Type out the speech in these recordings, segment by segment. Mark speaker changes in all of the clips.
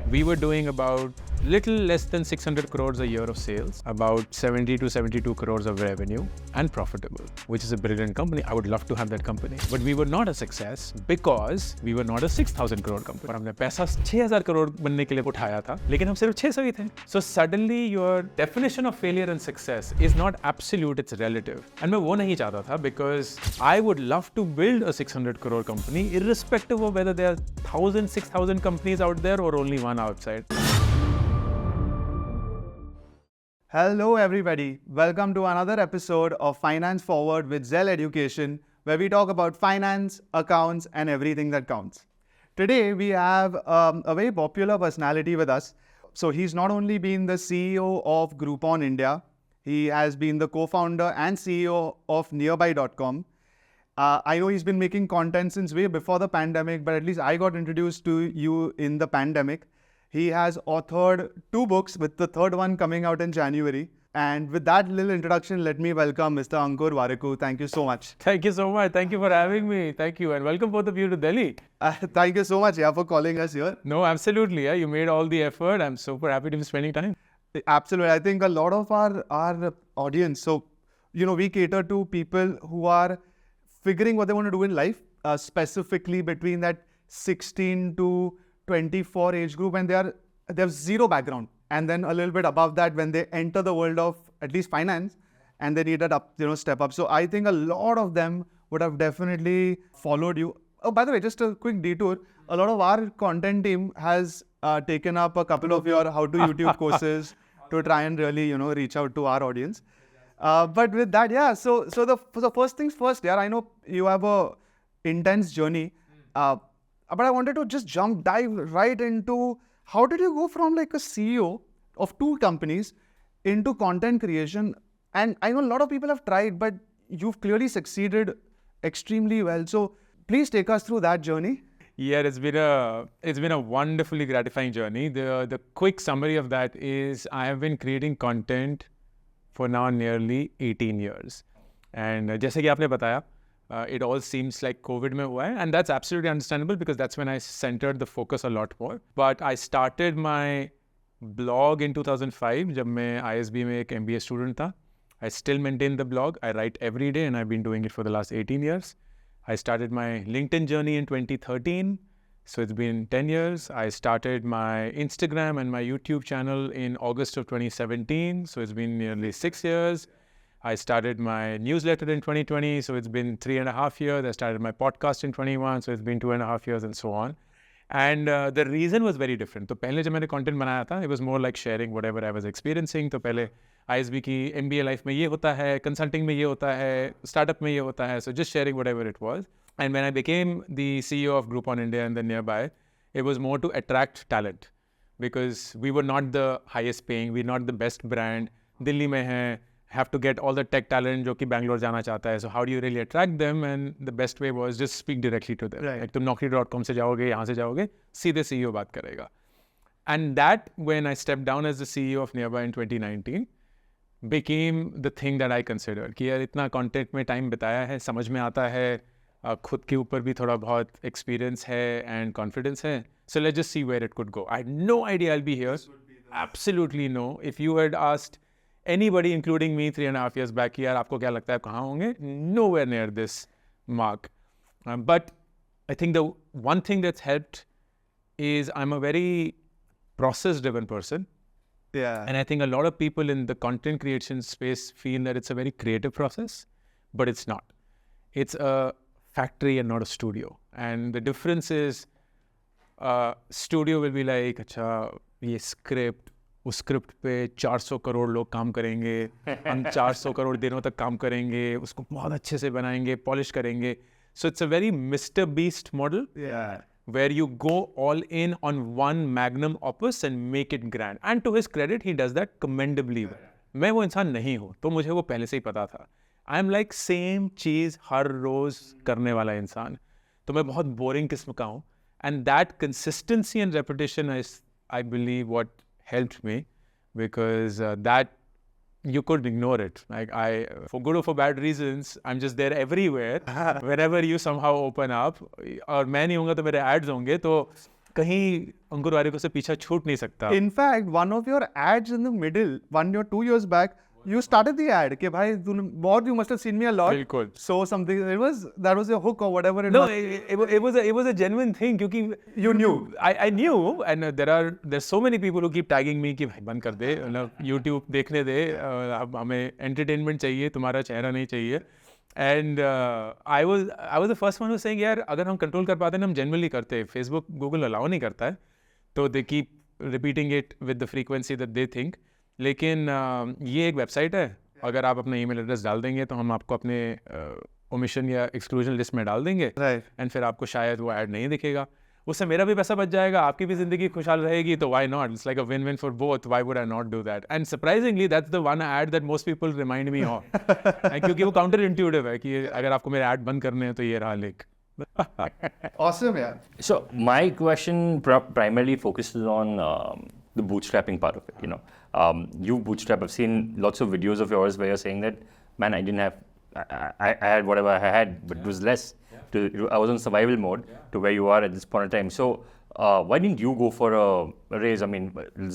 Speaker 1: We were doing about little less than 600 crores a year of sales, about 70 to 72 crores of revenue, and profitable, which is a brilliant company. I would love to have that company. But we were not a success because we were not a 6,000 crore company. और हमने पैसा 6,000 करोड़ बनने के लिए उठाया था, लेकिन हम सिर्फ 600 ही थे. So suddenly your definition of failure and success is not absolute, it's relative. And मैं वो नहीं चाहता था because I would love to build a 600 crore company irrespective of whether there are 1,000, 6,000 companies out there or only one outside.
Speaker 2: Hello everybody, welcome to another episode of Finance Forward with Zell Education, where we talk about finance, accounts and everything that counts. Today we have a very popular personality with us. So he's not only been the CEO of Groupon India, he has been the co-founder and CEO of Nearby.com. I know he's been making content since way before the pandemic, but at least I got introduced to you in the pandemic. He has authored 2 books, with the third one coming out in January. And with that little introduction, let me welcome Mr. Ankur Warikoo. Thank you so much.
Speaker 1: Thank you so much. Thank you for having me. Thank you. And welcome both of you to Delhi.
Speaker 2: Thank you so much for calling us here.
Speaker 1: No, absolutely. Yeah, you made all the effort. I'm super happy to be spending time.
Speaker 2: Absolutely. I think a lot of our audience, so, we cater to people who are figuring what they want to do in life, specifically between that 16 to 24 age group, and they have zero background. And then a little bit above that, when they enter the world of at least finance, and they need that step up. So I think a lot of them would have definitely followed you. Oh, by the way, just a quick detour. A lot of our content team has taken up a couple of your how to YouTube courses to try and really, reach out to our audience. But with that, yeah. So the first things first, yeah. I know you have a intense journey, but I wanted to just dive right into how did you go from like a CEO of 2 companies into content creation? And I know a lot of people have tried, but you've clearly succeeded extremely well. So please take us through that journey.
Speaker 1: Yeah, it's been a wonderfully gratifying journey. The quick summary of that is I have been creating content for now nearly 18 years. And जैसे कि आपने बताया, it all seems like COVID में हुआ है, and that's absolutely understandable because that's when I centered the focus a lot more. But I started my blog in 2005 जब मैं ISB में एक MBA student था. I still maintain the blog. I write every day and I've been doing it for the last 18 years. I started my LinkedIn journey in 2013. So it's been 10 years. I started my Instagram and my YouTube channel in August of 2017. So it's been nearly 6 years. I started my newsletter in 2020. So it's been 3.5 years. I started my podcast in 21. So it's been 2.5 years and so on. And the reason was very different. तो पहले जब मैंने content बनाया था, it was more like sharing whatever I was experiencing. तो पहले ISB की MBA life में ये होता है, consulting में ये होता है, startup में ये होता है. So just sharing whatever it was. And when I became the CEO of Groupon India and then Nearby, it was more to attract talent because we were not the highest paying, we're not the best brand. Delhi में है, have to get all the tech talent जो कि Bangalore जाना चाहता है. So how do you really attract them? And the best way was just speak directly to them.
Speaker 2: Right.
Speaker 1: Like तुम naukri.com से जाओगे, यहाँ से जाओगे, सीधे CEO बात करेगा. And that, when I stepped down as the CEO of Nearby in 2019, became the thing that I considered कि यार इतना content में time बिताया है, समझ में आता है, खुद के ऊपर भी थोड़ा बहुत experience है and confidence है. So let's just see where it could go. I had no idea I'll be here. Absolutely no. If you had asked anybody, including me 3.5 years back, कि यार आपको क्या लगता है कहाँ होंगे? Nowhere near this mark. But I think the one thing that's helped is I'm a very process-driven person.
Speaker 2: Yeah.
Speaker 1: And I think a lot of people in the content creation space feel that it's a very creative process, but it's not. It's a factory and not a studio. And the difference is, studio will be like, अच्छा ये script, उस script पे 400 करोड़ लोग काम करेंगे, हम 400 करोड़ दिनों तक काम करेंगे, उसको बहुत अच्छे से बनाएंगे, polish करेंगे. So it's a very Mr. Beast model.
Speaker 2: Yeah.
Speaker 1: Where you go all in on one magnum opus and make it grand. And to his credit, he does that commendably well. मैं वो इंसान नहीं हूँ, तो मुझे वो पहले से ही पता था. I am like same चीज़ हर रोज़ करने वाला इंसान. तो मैं बहुत boring किस्म का हूँ. And that consistency and repetition is, I believe, what helped me because that you could ignore it. Like for good or for bad reasons, I'm just there everywhere. Wherever you somehow open up, और मैं नहीं होऊंगा तो मेरे ads होंगे. तो कहीं अंकुर वारिको से पीछा छूट नहीं सकता.
Speaker 2: In fact, one of your ads in the middle, 2 years back, you started the ad. कि भाई you must have seen me a lot.
Speaker 1: बिल्कुल.
Speaker 2: So something that was a hook or whatever it
Speaker 1: No,
Speaker 2: was.
Speaker 1: it was a genuine thing क्योंकि
Speaker 2: You knew.
Speaker 1: I knew, and there's so many people who keep tagging me कि भाई बंद कर दे, मतलब YouTube देखने दे, अब हमें entertainment चाहिए, तुम्हारा चेहरा नहीं चाहिए. And I was the first one who was saying यार अगर हम कंट्रोल कर पाते हैं ना हम genuinely करते हैं. Facebook Google अलाउ नहीं करता है, तो they keep repeating it with the frequency that they think. लेकिन ये एक वेबसाइट है, अगर आप अपना ईमेल एड्रेस डाल देंगे तो हम आपको अपने ओमिशन या एक्सक्लूजन लिस्ट में डाल देंगे. एंड फिर आपको शायद वो ऐड नहीं दिखेगा. उससे मेरा भी पैसा बच जाएगा, आपकी भी जिंदगी खुशहाल रहेगी, तो why not? It's like a win win for both. Why would I not do that? And surprisingly that's the one add that most people remind me of. क्योंकि वो काउंटर इंट्यूटिव है कि अगर आपको मेरे ऐड बंद करने हैं तो ये रहा link.
Speaker 2: Awesome, yeah.
Speaker 3: So my question primarily focuses on the bootstrapping part of it. You bootstrap. I've seen lots of videos of yours where you're saying that, man, I didn't have, I had whatever I had, but it was less. I was on survival mode to where you are at this point in time. So why didn't you go for a raise? I mean,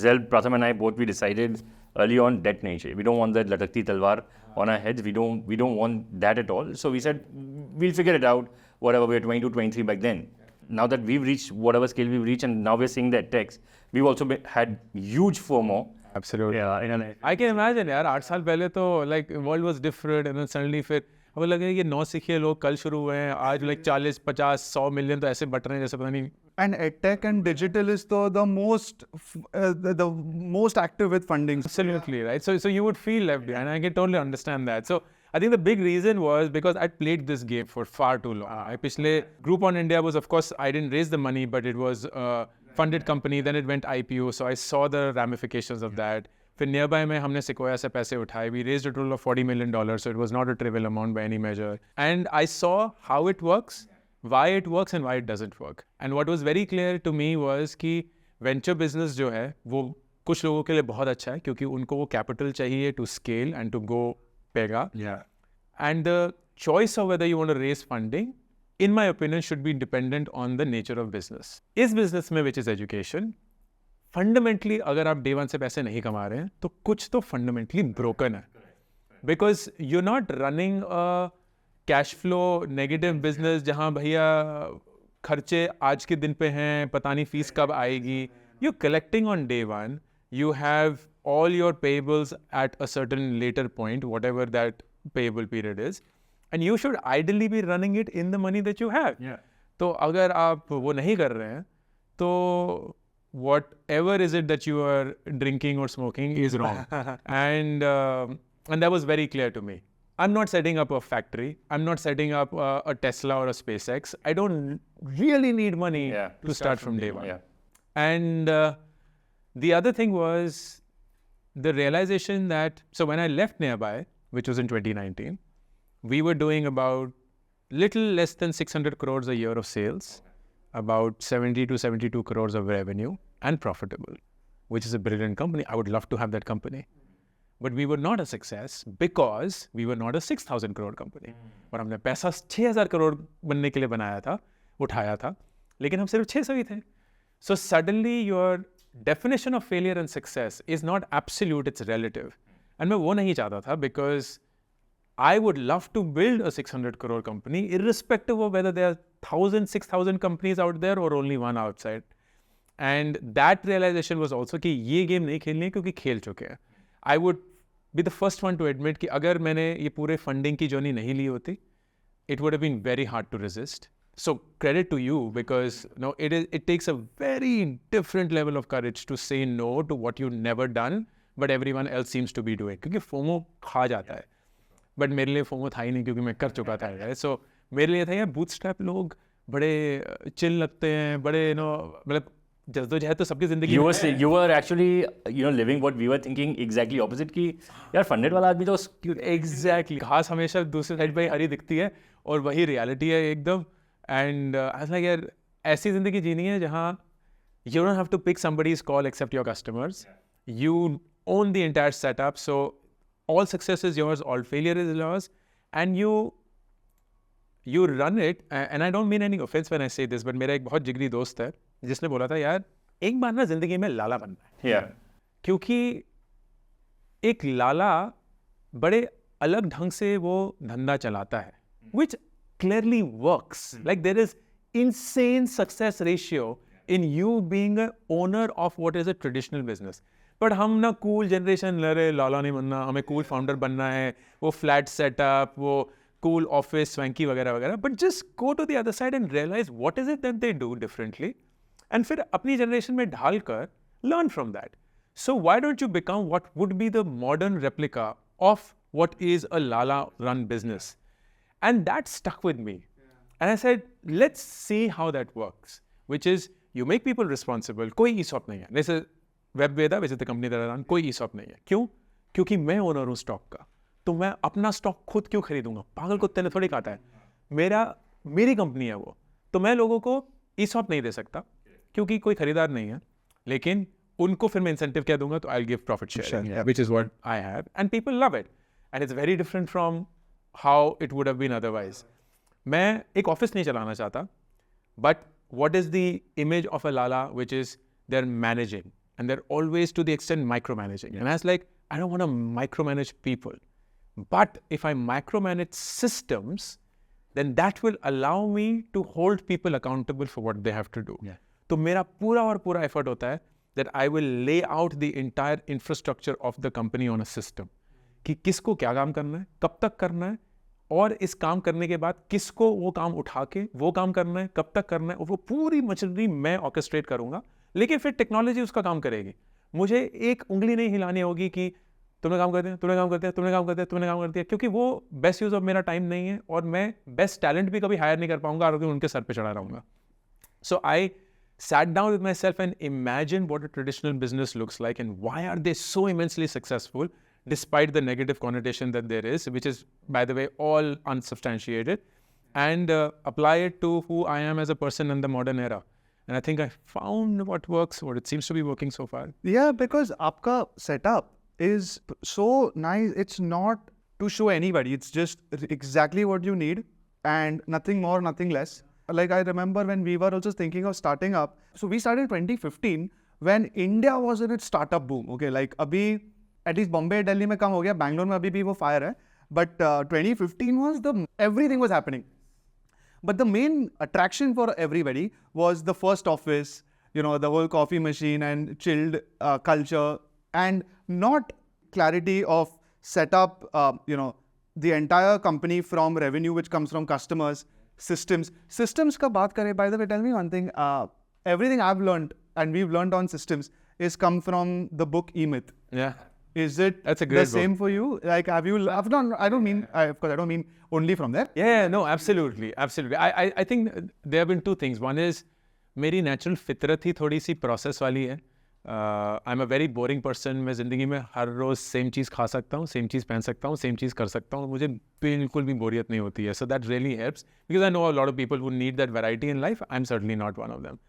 Speaker 3: Zel, Pratham and I both, we decided early on debt nahi chahiye. We don't want that latakti talwar on our heads. We don't want that at all. So we said, we'll figure it out. Whatever, we were 22, 23 back then. Now that we've reached whatever scale we've reached and now we're seeing the attacks, we've also had huge FOMO.
Speaker 1: Absolutely.
Speaker 3: Yeah,
Speaker 1: I can imagine यार 8 साल पहले तो like world was different and then suddenly फिर अब लगे कि 9 सीखे लोग कल शुरू हुए हैं, आज like 40, 50, 100 मिलियन तो ऐसे बट रहे हैं जैसे पता नहीं.
Speaker 2: And edtech and digital is the most active with funding.
Speaker 1: Absolutely, right? So you would feel left behind. I can totally understand that. So I think the big reason was because I played this game for far too long. I पिछले Groupon India was, of course, I didn't raise the money, but it was a funded company. Then it went IPO, so I saw the ramifications of that. फिर Nearby में हमने Sequoia से पैसे उठाए. We raised a total of $40 million, so it was not a trivial amount by any measure. And I saw how it works, why it works and why it doesn't work. And what was very clear to me was कि venture business जो है वो कुछ लोगों के लिए बहुत अच्छा है क्योंकि उनको वो capital चाहिए to scale and to go bigger.
Speaker 2: Yeah.
Speaker 1: And the choice of whether you want to raise funding, in my opinion, should be dependent on the nature of business. इस business में, which is education, fundamentally अगर आप day one से पैसे नहीं कमा रहे हैं तो कुछ तो fundamentally broken है. Because you're not running a cash flow negative business जहाँ भैया खर्चे आज के दिन पे हैं, पता नहीं फीस कब आएगी. You're collecting on day one. You have all your payables at a certain later point, whatever that payable period is. And you should ideally be running it in the money that you have.
Speaker 2: Yeah.
Speaker 1: तो अगर आप वो नहीं कर रहे हैं तो whatever is it that you are drinking or smoking is wrong. And that was very clear to me. I'm not setting up a factory. I'm not setting up a Tesla or a SpaceX. I don't really need money to start from day one.
Speaker 3: Yeah.
Speaker 1: And the other thing was the realization that, so when I left Nearby, which was in 2019, we were doing about little less than 600 crores a year of sales, about 70 to 72 crores of revenue, and profitable, which is a brilliant company. I would love to have that company. But we were not a success because we were not a 6,000 crore company. और हमने पैसा 6,000 करोड़ बनने के लिए बनाया था, उठाया था, लेकिन हम सिर्फ 600 ही थे. So suddenly your definition of failure and success is not absolute, it's relative. And मैं वो नहीं चाहता था because I would love to build a 600 crore company irrespective of whether there are 1,000, 6,000 companies out there or only one outside. And that realization was also कि ये game नहीं खेलनी है क्योंकि खेल चुके हैं. I would be the first one to admit कि अगर मैंने ये पूरे funding की journey नहीं ली होती, it would have been very hard to resist. So credit to you because it takes a very different level of courage to say no to what you've never done, but everyone else seems to be doing. क्योंकि FOMO खा जाता है. But मेरे लिए FOMO था ही नहीं क्योंकि मैं कर चुका था. So मेरे लिए था यार bootstrap लोग बड़े chill लगते हैं, बड़े मतलब जद्दोजहद तो सबकी जिंदगी में.
Speaker 3: You were actually living what we were thinking exactly opposite कि यार funded वाला आदमी तो
Speaker 1: exactly घास हमेशा दूसरी साइड पे हरी दिखती है और वही reality है एकदम. And I was like यार ऐसी जिंदगी जीनी है जहाँ you don't have to pick somebody's call except your customers. You own the entire setup, so all success is yours, all failure is yours, and you run it. And I don't mean any offense when I say this, but मेरा एक बहुत जिगरी दोस्त है जिसने बोला था यार एक बार ना जिंदगी में लाला बनना है,
Speaker 3: Yeah.
Speaker 1: क्योंकि एक लाला बड़े अलग ढंग से वो धंधा चलाता है, which clearly works. Like there is insane success ratio in you being a owner of what is a traditional business. But हम ना cool generation लड़े लाला नहीं बनना, हमें cool founder बनना है, वो flat setup, वो cool office, swanky वगैरह वगैरह. But just go to the other side and realize what is it that they do differently. And फिर अपनी generation में ढाल कर learn from that. So why don't you become what would be the modern replica of what is a Lala run business? And that stuck with me. And I said, let's see how that works. Which is, you make people responsible. कोई ESOP नहीं है. जैसे WebVeda, which is the company that I run, कोई ESOP नहीं है. क्यों? क्योंकि मैं ओनर हूँ स्टॉक का. तो मैं अपना स्टॉक खुद क्यों खरीदूंगा? पागल कुत्ते ने थोड़ी काटा है. मेरी कंपनी है वो. तो मैं लोगों को ESOP नहीं दे सकता क्योंकि कोई खरीदार नहीं है. लेकिन उनको फिर मैं इंसेंटिव क्या दूंगा, तो I'll give profit sharing, which is what I have, and people love it, and it's very different from how it would have been otherwise. मैं एक ऑफिस नहीं चलाना चाहता, but what is the image of a Lala, which is they're managing, and they're always to the extent micromanaging, and I was like, I don't want to micromanage people, but if I micromanage systems, then that will allow me to hold people accountable for what they have to do. तो मेरा पूरा और पूरा effort होता है that I will lay out the entire infrastructure of the company on a system. कि किसको क्या काम करना है, कब तक करना है, और इस काम करने के बाद किसको वो काम उठा के वो काम करना है, कब तक करना है, और वो पूरी मशीनरी मैं ऑर्केस्ट्रेट करूंगा. लेकिन फिर टेक्नोलॉजी उसका काम करेगी. मुझे एक उंगली नहीं हिलानी होगी कि तुमने काम कर दिया, तुमने काम कर दिया, तुमने काम कर दिया, तुमने काम कर दिया, क्योंकि वो बेस्ट यूज ऑफ मेरा टाइम नहीं है और मैं बेस्ट टैलेंट भी कभी हायर नहीं कर पाऊंगा और उनके सर पे चढ़ा रहूंगा. सो आई sat down with myself and imagined what a traditional business looks like and why are they so immensely successful despite the negative connotation that there is, which is, by the way, all unsubstantiated, and apply it to who I am as a person in the modern era. And I think I found what works, what it seems to be working so far.
Speaker 2: Yeah, because आपका setup is so nice. It's not to show anybody. It's just exactly what you need and nothing more, nothing less. Like I remember when we were also thinking of starting up. So we started in 2015 when India was in its startup boom. Okay, like अभी at least Bombay, Delhi में कम हो गया, Bangalore में अभी भी वो fire है. But 2015 was everything was happening. But the main attraction for everybody was the first office, you know, the whole coffee machine and chilled culture, and not clarity of setup, you know, the entire company from revenue which comes from customers, systems का बात करें, by the way, tell me one thing, everything I've learned and we've learned on systems is come from the book E-Myth.
Speaker 1: Yeah.
Speaker 2: Is it
Speaker 1: That's a great
Speaker 2: the same for you? Like, have you, of course, I don't mean only from there.
Speaker 1: Yeah, no, absolutely, absolutely. I think there have been two things. One is मेरी natural फितरत ही थोड़ी सी process वाली है. I'm a very boring person. मैं ज़िंदगी में हर रोज़ same चीज़ खा सकता हूँ, सेम चीज़ पहन सकता हूँ, सेम चीज़ कर सकता हूँ. मुझे बिल्कुल भी बोरियत नहीं होती है. So that really helps because I know a lot of people who need that variety in life. I'm certainly not one of them.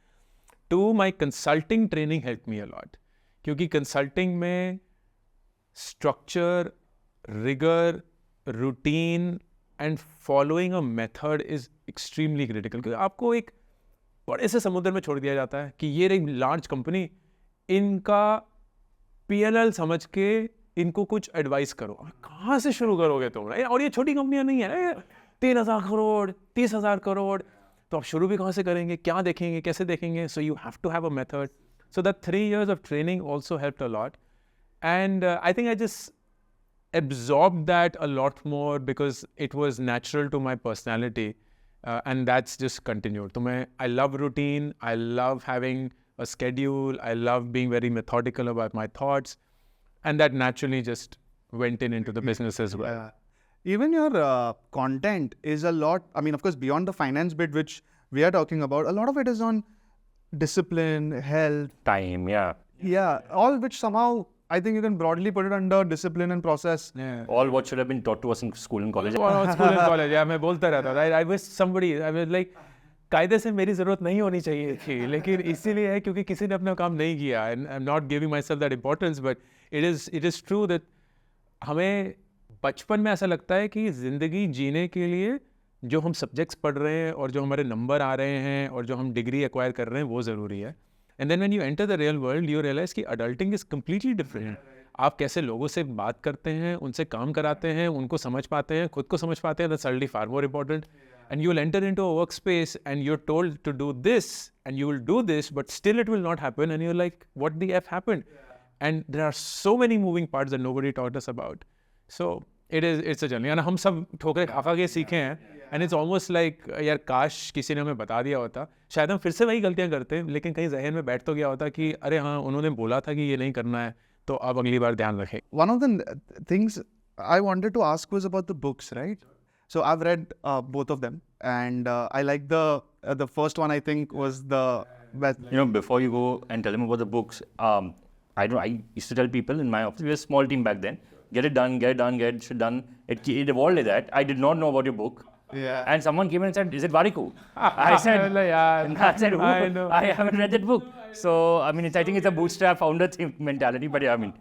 Speaker 1: Two, my consulting training helped me a lot. क्योंकि consulting में structure, rigor, routine and following a method is extremely critical. क्योंकि आपको एक बड़े से समुद्र में छोड़ दिया जाता है कि ये एक लार्ज कंपनी, इनका PNL समझ के इनको कुछ एडवाइस करो. कहाँ से शुरू करोगे तुम? और ये छोटी कंपनियां नहीं है, 3,000 करोड़, 30,000 करोड़, तो आप शुरू भी कहाँ से करेंगे, क्या देखेंगे, कैसे देखेंगे? So you have to have a method. So that 3 years of training also helped a lot. And I think I just absorbed that a lot more because it was natural to my personality. And that's just continued. I love routine. I love having a schedule. I love being very methodical about my thoughts. And that naturally just went into the business as well.
Speaker 2: Even your content is a lot, I mean, of course, beyond the finance bit, which we are talking about, a lot of it is on discipline, health.
Speaker 3: Time, yeah.
Speaker 2: Yeah, all which somehow, I think you can broadly put it under discipline and process.
Speaker 1: Yeah.
Speaker 3: All what should have been taught to us in school and college.
Speaker 1: School and college, yeah, मैं बोलता रहता था. I wish somebody, I was like, कायदे से मेरी ज़रूरत नहीं होनी चाहिए थी, लेकिन इसीलिए है क्योंकि किसी ने अपना काम नहीं किया. And I'm not giving myself that importance, but it is true that हमें बचपन में ऐसा लगता है कि ज़िंदगी जीने के लिए जो हम सब्जेक्ट्स पढ़ रहे हैं और जो हमारे नंबर आ रहे हैं और जो हम डिग्री एक्वायर कर रहे हैं वो ज़रूरी है. And then when you enter the real world you realise कि अडल्टिंग इज़ कम्प्लीटली डिफरेंट. आप कैसे लोगों से बात करते हैं, उनसे काम कराते हैं, उनको समझ पाते हैं, खुद को समझ पाते हैं, that's suddenly far more important. And you'll enter into a workspace and you're told to do this and you will do this, but still it will not happen. And you're like, what the F happened? And there are so many moving parts that nobody taught us about. So it's a journey. And हम सब ठोकरे खा खा के सीखे हैं. And it's almost like यार काश किसी ने हमें बता दिया होता. शायद हम फिर से वही गलतियाँ करते हैं, लेकिन कहीं जहन में बैठ तो गया होता कि अरे हाँ उन्होंने बोला था कि ये नहीं करना है, तो अब अगली बार ध्यान रखें.
Speaker 2: One of the things I wanted to ask was about the books, right? So I've read both of them, and I like the first one. I think was the best.
Speaker 3: You know, before you go and tell them about the books, I used to tell people in my office, we were a small team back then, get it done, get it done. It evolved like that. I did not know about your book.
Speaker 2: Yeah.
Speaker 3: And someone came in and said, is it Variku? I said, I said,
Speaker 1: I know.
Speaker 3: I haven't read that book. So, I mean, I think it's a bootstrap founder mentality, but yeah, I mean.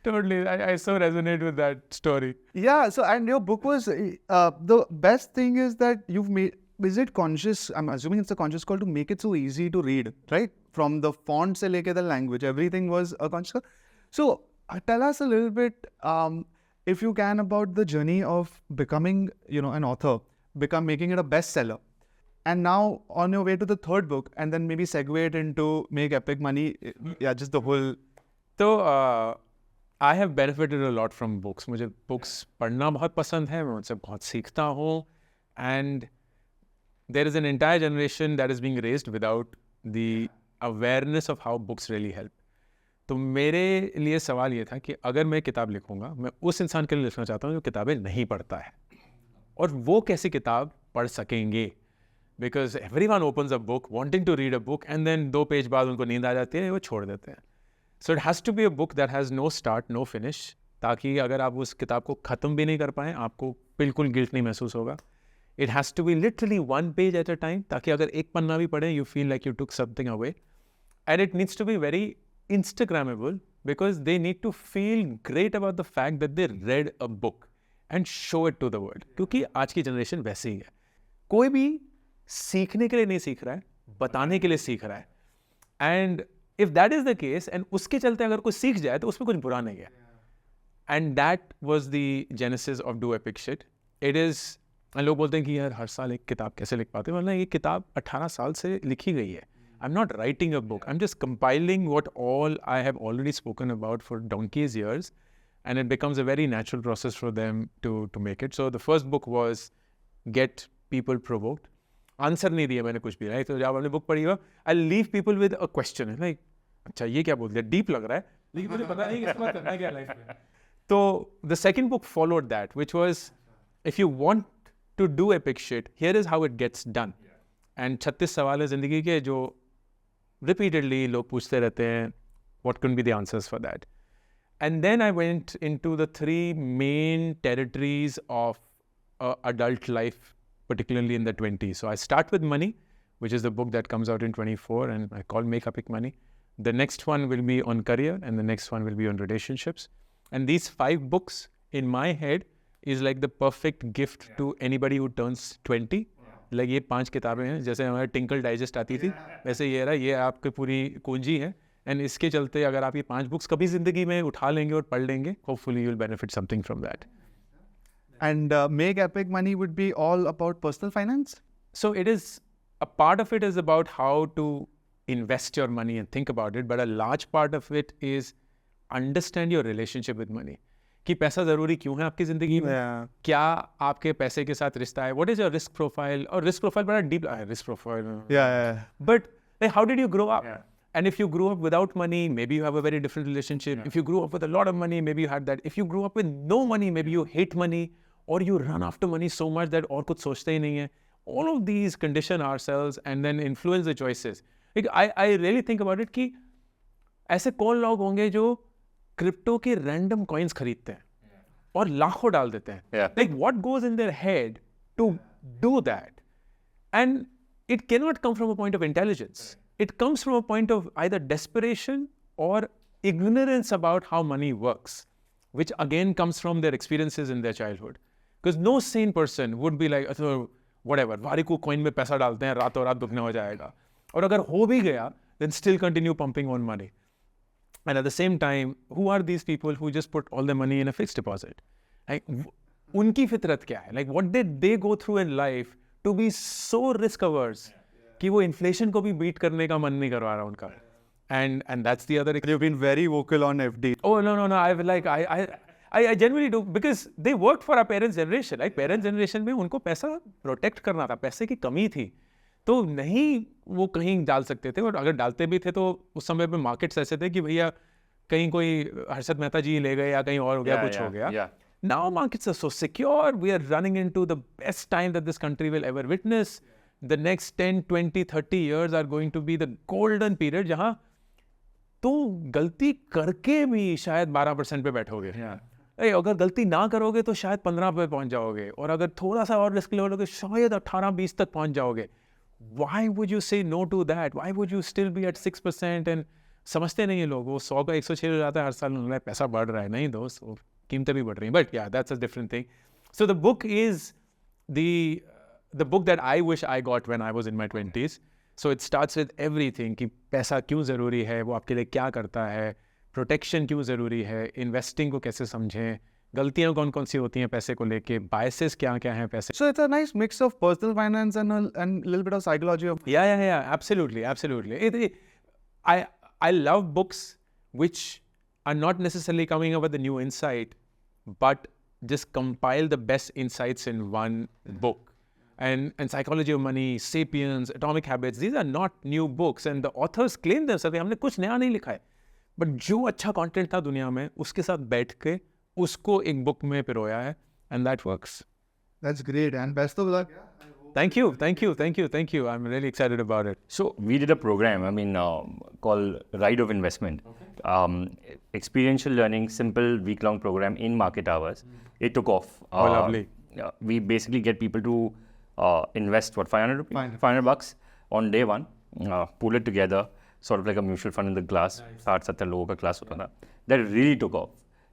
Speaker 1: Totally. I so resonate with that story.
Speaker 2: Yeah. So and your book was the best thing is that you've made. Is it conscious? I'm assuming it's a conscious call to make it so easy to read, right? From the font se leke the language, everything was a conscious call. So tell us a little bit, if you can, about the journey of becoming, an author, making it a bestseller, and now on your way to the third book, and then maybe segue it into Make Epic Money. Yeah, just the whole.
Speaker 1: So I have benefited a lot from books. मुझे books पढ़ना बहुत पसंद है, मैं उनसे बहुत सीखता हूँ. And there is an entire generation that is being raised without the awareness of how books really help. तो मेरे लिए सवाल ये था कि अगर मैं किताब लिखूँगा, मैं उस इंसान के लिए लिखना चाहता हूँ जो किताबें नहीं पढ़ता है. और वो कैसी किताब पढ़ सकेंगे? Because everyone opens a book, wanting to read a book, and then 2 page बाद उनको नींद आ जाती है, वो छोड़ देते हैं. So it has to be a book that has no start, no finish, ताकि अगर आप उस किताब को ख़त्म भी नहीं कर पाएँ, आपको बिल्कुल गिल्ट नहीं महसूस होगा. It has to be literally 1 page at a time, ताकि अगर एक पन्ना भी पढ़ें, you feel like you took something away. And it needs to be very Instagrammable, because they need to feel great about the fact that they read a book and show it to the world. क्योंकि आज की generation वैसे ही है. कोई भी सीखने के लिए नहीं सीख रहा है, बताने के लिए सीख रहा है. And if that is the case, and उसके चलते अगर कोई सीख जाए तो उसमें कुछ बुरा नहीं है. And that was the genesis of Do Epic Shit. It is, and लोग बोलते हैं कि यार हर साल एक किताब कैसे लिख पाते हैं? मतलब ये किताब 18 साल से लिखी गई है. I'm not writing a book. I'm just compiling what all I have already spoken about for donkey's years, and it becomes a very natural process for them to make it. So the first book was Get People Provoked. Answer नहीं दिया मैंने कुछ भी, right? तो जब आपने book पढ़ी हो, I leave people with a question, like अच्छा ये क्या बोल दिया, डीप लग रहा है, लेकिन मुझे पता नहीं कि इसका करना क्या लाइफ में. तो the second book followed that, which was if you want to do epic shit, here is how it gets done. And 36 सवाल है जिंदगी के जो रिपीटेडली लोग पूछते रहते हैं, what can be the answers for that. And then I went into the 3 main territories of adult life, particularly in the 20s. So I start with money, which is the book that comes out in 24, and I call Make Epic Money. The next one will be on career, and the next one will be on relationships. And these 5 books in my head is like the perfect gift to anybody who turns 20. Like ये 5 किताबें हैं, जैसे हमारे tinkle digest आती थी, वैसे ये रहा, ये आपकी पूरी कुंजी है. एंड इसके चलते अगर आप ये 5 बुक्स कभी ज़िंदगी में उठा लेंगे और पढ़ लेंगे, hopefully you'll benefit something from that.
Speaker 2: And Make Epic Money would be all about personal finance?
Speaker 1: So it is, a part of it is about how to invest your money and think about it, but a large part of it is understand your relationship with money. कि पैसा ज़रूरी क्यों है आपकी ज़िंदगी में? क्या आपके पैसे के साथ रिश्ता है? What is your risk profile? और risk profile बड़ा deep है, risk profile.
Speaker 2: Yeah.
Speaker 1: But like, how did you grow up? And if you grew up without money, maybe you have a very different relationship. If you grew up with a lot of money, maybe you had that. If you grew up with no money, maybe you hate money. Or you run after money so much that और कुछ सोचते ही नहीं है. All of these condition ourselves and then influence the choices. Like I really think about it कि ऐसे कौन लोग होंगे जो क्रिप्टो के रैंडम कॉइन्स खरीदते हैं और लाखों डाल देते हैं. Like what goes in their head to do that? And it cannot come from a point of intelligence. It comes from a point of either desperation or ignorance about how money works, which again comes from their experiences in their childhood. Because no sane person would be like, whatever, Warikoo coin में पैसा डालते हैं, रातों रात दुगना हो जाएगा. और अगर हो भी गया, then still continue pumping on money. And at the same time, who are these people who just put all their money in a fixed deposit? Like, उनकी फितरत क्या है? Like, what did they go through in life to be so risk averse कि वो inflation को भी beat करने का मन नहीं करवा रहा उनका? And that's the other.
Speaker 2: You've been very vocal on FD.
Speaker 1: Oh no. I genuinely do, because they worked for our parents' generation. Like parents' generation में उनको पैसा protect करना था, पैसे की कमी थी, तो नहीं वो कहीं डाल सकते थे. और अगर डालते भी थे तो उस समय पे मार्केट्स ऐसे थे कि भैया कहीं कोई हर्षद मेहता जी ले गए या कहीं और हो गया, कुछ हो गया. Now markets are so secure. We are running into the best time that this country will ever witness. The next 10, 20, 30 years are going to be the golden period जहाँ तो गलती करके भी शायद 12% पे बैठोगे. अगर गलती ना करोगे तो शायद 15 पे पहुंच जाओगे, और अगर थोड़ा सा और रिस्क लोगे शायद 18-20 तक पहुंच जाओगे. Why would you say no to that? Why would you still be at 6%? And समझते नहीं है लोग, वो 100 का 106 हो जाता है हर साल, उन्हें पैसा बढ़ रहा है. नहीं दोस्त, वो कीमतें भी बढ़ रही हैं. But yeah, that's a different thing. So the book is the book that I wish I got when I was in my 20s. So it starts with everything कि पैसा क्यों ज़रूरी है, वो आपके लिए क्या करता है, प्रोटेक्शन क्यों ज़रूरी है, इन्वेस्टिंग को कैसे समझें, गलतियाँ कौन कौन सी होती हैं पैसे को लेके, बायसेस क्या क्या हैं पैसे.
Speaker 2: So it's a nice mix of personal finance and a little bit of psychology of.
Speaker 1: Yeah. Absolutely. I love books which are not necessarily coming up with a new insight, but just compile the best insights in one book. And Psychology of Money, Sapiens, Atomic Habits, these are not new books. And the authors claim themselves, हमने कुछ नया नहीं लिखा है. But जो अच्छा content था दुनिया में, उसके साथ बैठ के उसको एक book में पिरोया है. And that works.
Speaker 2: That's great, and best of luck.
Speaker 1: Thank you. I'm really excited about it.
Speaker 3: So we did a program, called Ride of Investment. Experiential learning, simple week-long program in market hours. It took off.
Speaker 1: Oh, lovely.
Speaker 3: We basically get people to invest, what, 500 rupees? 500 bucks on day one, pull it together, sort of like a mutual fund in the class. 60-70 लोगों का class होता था. That really took off.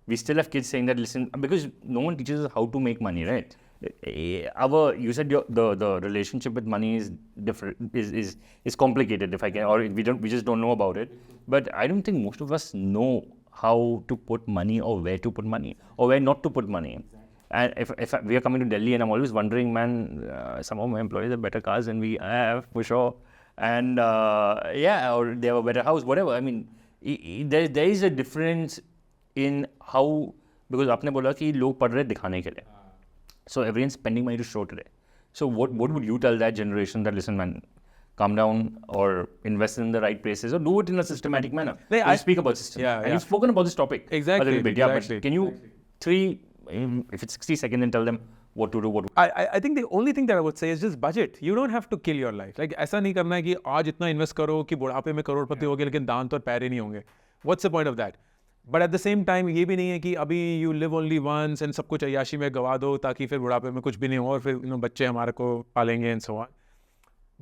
Speaker 3: We still have kids saying that, listen, because no one teaches us how to make money, right? You said the relationship with money is different, is complicated, if I can, or we just don't know about it. But I don't think most of us know how to put money, or where to put money, or where not to put money. And if we are coming to Delhi, and I'm always wondering, man, some of my employees have better cars than we have, for sure. And or they have a better house, whatever. I mean, there is a difference in how, because आपने बोला कि लोग पढ़ रहे दिखाने के लिए. So everyone's spending money to show today. So what would you tell that generation that, listen, man, calm down, or invest in the right places, or do it in a systematic manner? I speak about system. And you've spoken about this topic a little bit. Yeah, but can you if it's 60 seconds, then tell them what to do?
Speaker 1: I think the only thing that I would say is just budget. You don't have to kill your life. Like ऐसा नहीं करना है कि आज इतना invest करो कि बुढ़ापे में करोड़पति होगे लेकिन दांत और पैर ही नहीं होंगे. What's the point of that? But at the same time, ये भी नहीं है कि अभी you live only once and सब कुछ अय्याशी में गवा दो ताकि फिर बुढ़ापे में कुछ भी नहीं हो और फिर बच्चे हमारे को पालेंगे and so on.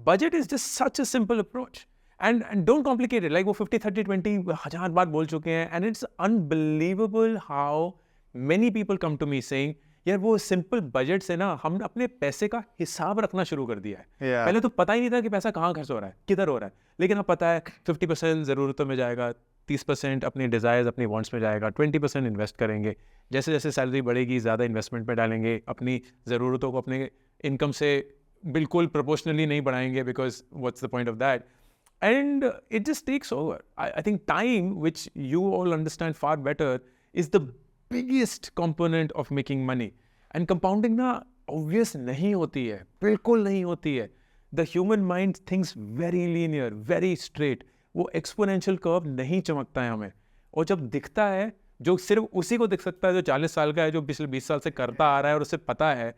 Speaker 1: Budget is just such a simple approach. And don't complicate it. Like वो 50, 30, 20 हजार बार बोल चुके हैं. And it's unbelievable how many people come to me saying, यार वो सिंपल बजट से ना हमने अपने पैसे का हिसाब रखना शुरू कर दिया है. पहले तो पता ही नहीं था कि पैसा कहाँ खर्च हो रहा है, किधर हो रहा है. लेकिन अब पता है 50% ज़रूरतों में जाएगा, 30% अपनी डिज़ायर्स, अपनी वांट्स में जाएगा, 20% इन्वेस्ट करेंगे. जैसे जैसे सैलरी बढ़ेगी ज़्यादा इन्वेस्टमेंट में डालेंगे, अपनी ज़रूरतों को अपने इनकम से बिल्कुल प्रोपोर्शनली नहीं बढ़ाएंगे, because what's the point of that. And it just takes over. I think time, which you all understand far better, is the biggest component of making money. And compounding ना obvious नहीं होती है, बिल्कुल नहीं होती है. The human mind thinks very linear, very straight. वो exponential curve नहीं चमकता है हमें. और जब दिखता है, जो सिर्फ उसी को दिख सकता है जो 40 साल का है, जो पिछले 20 साल से करता आ रहा है और उसे पता है,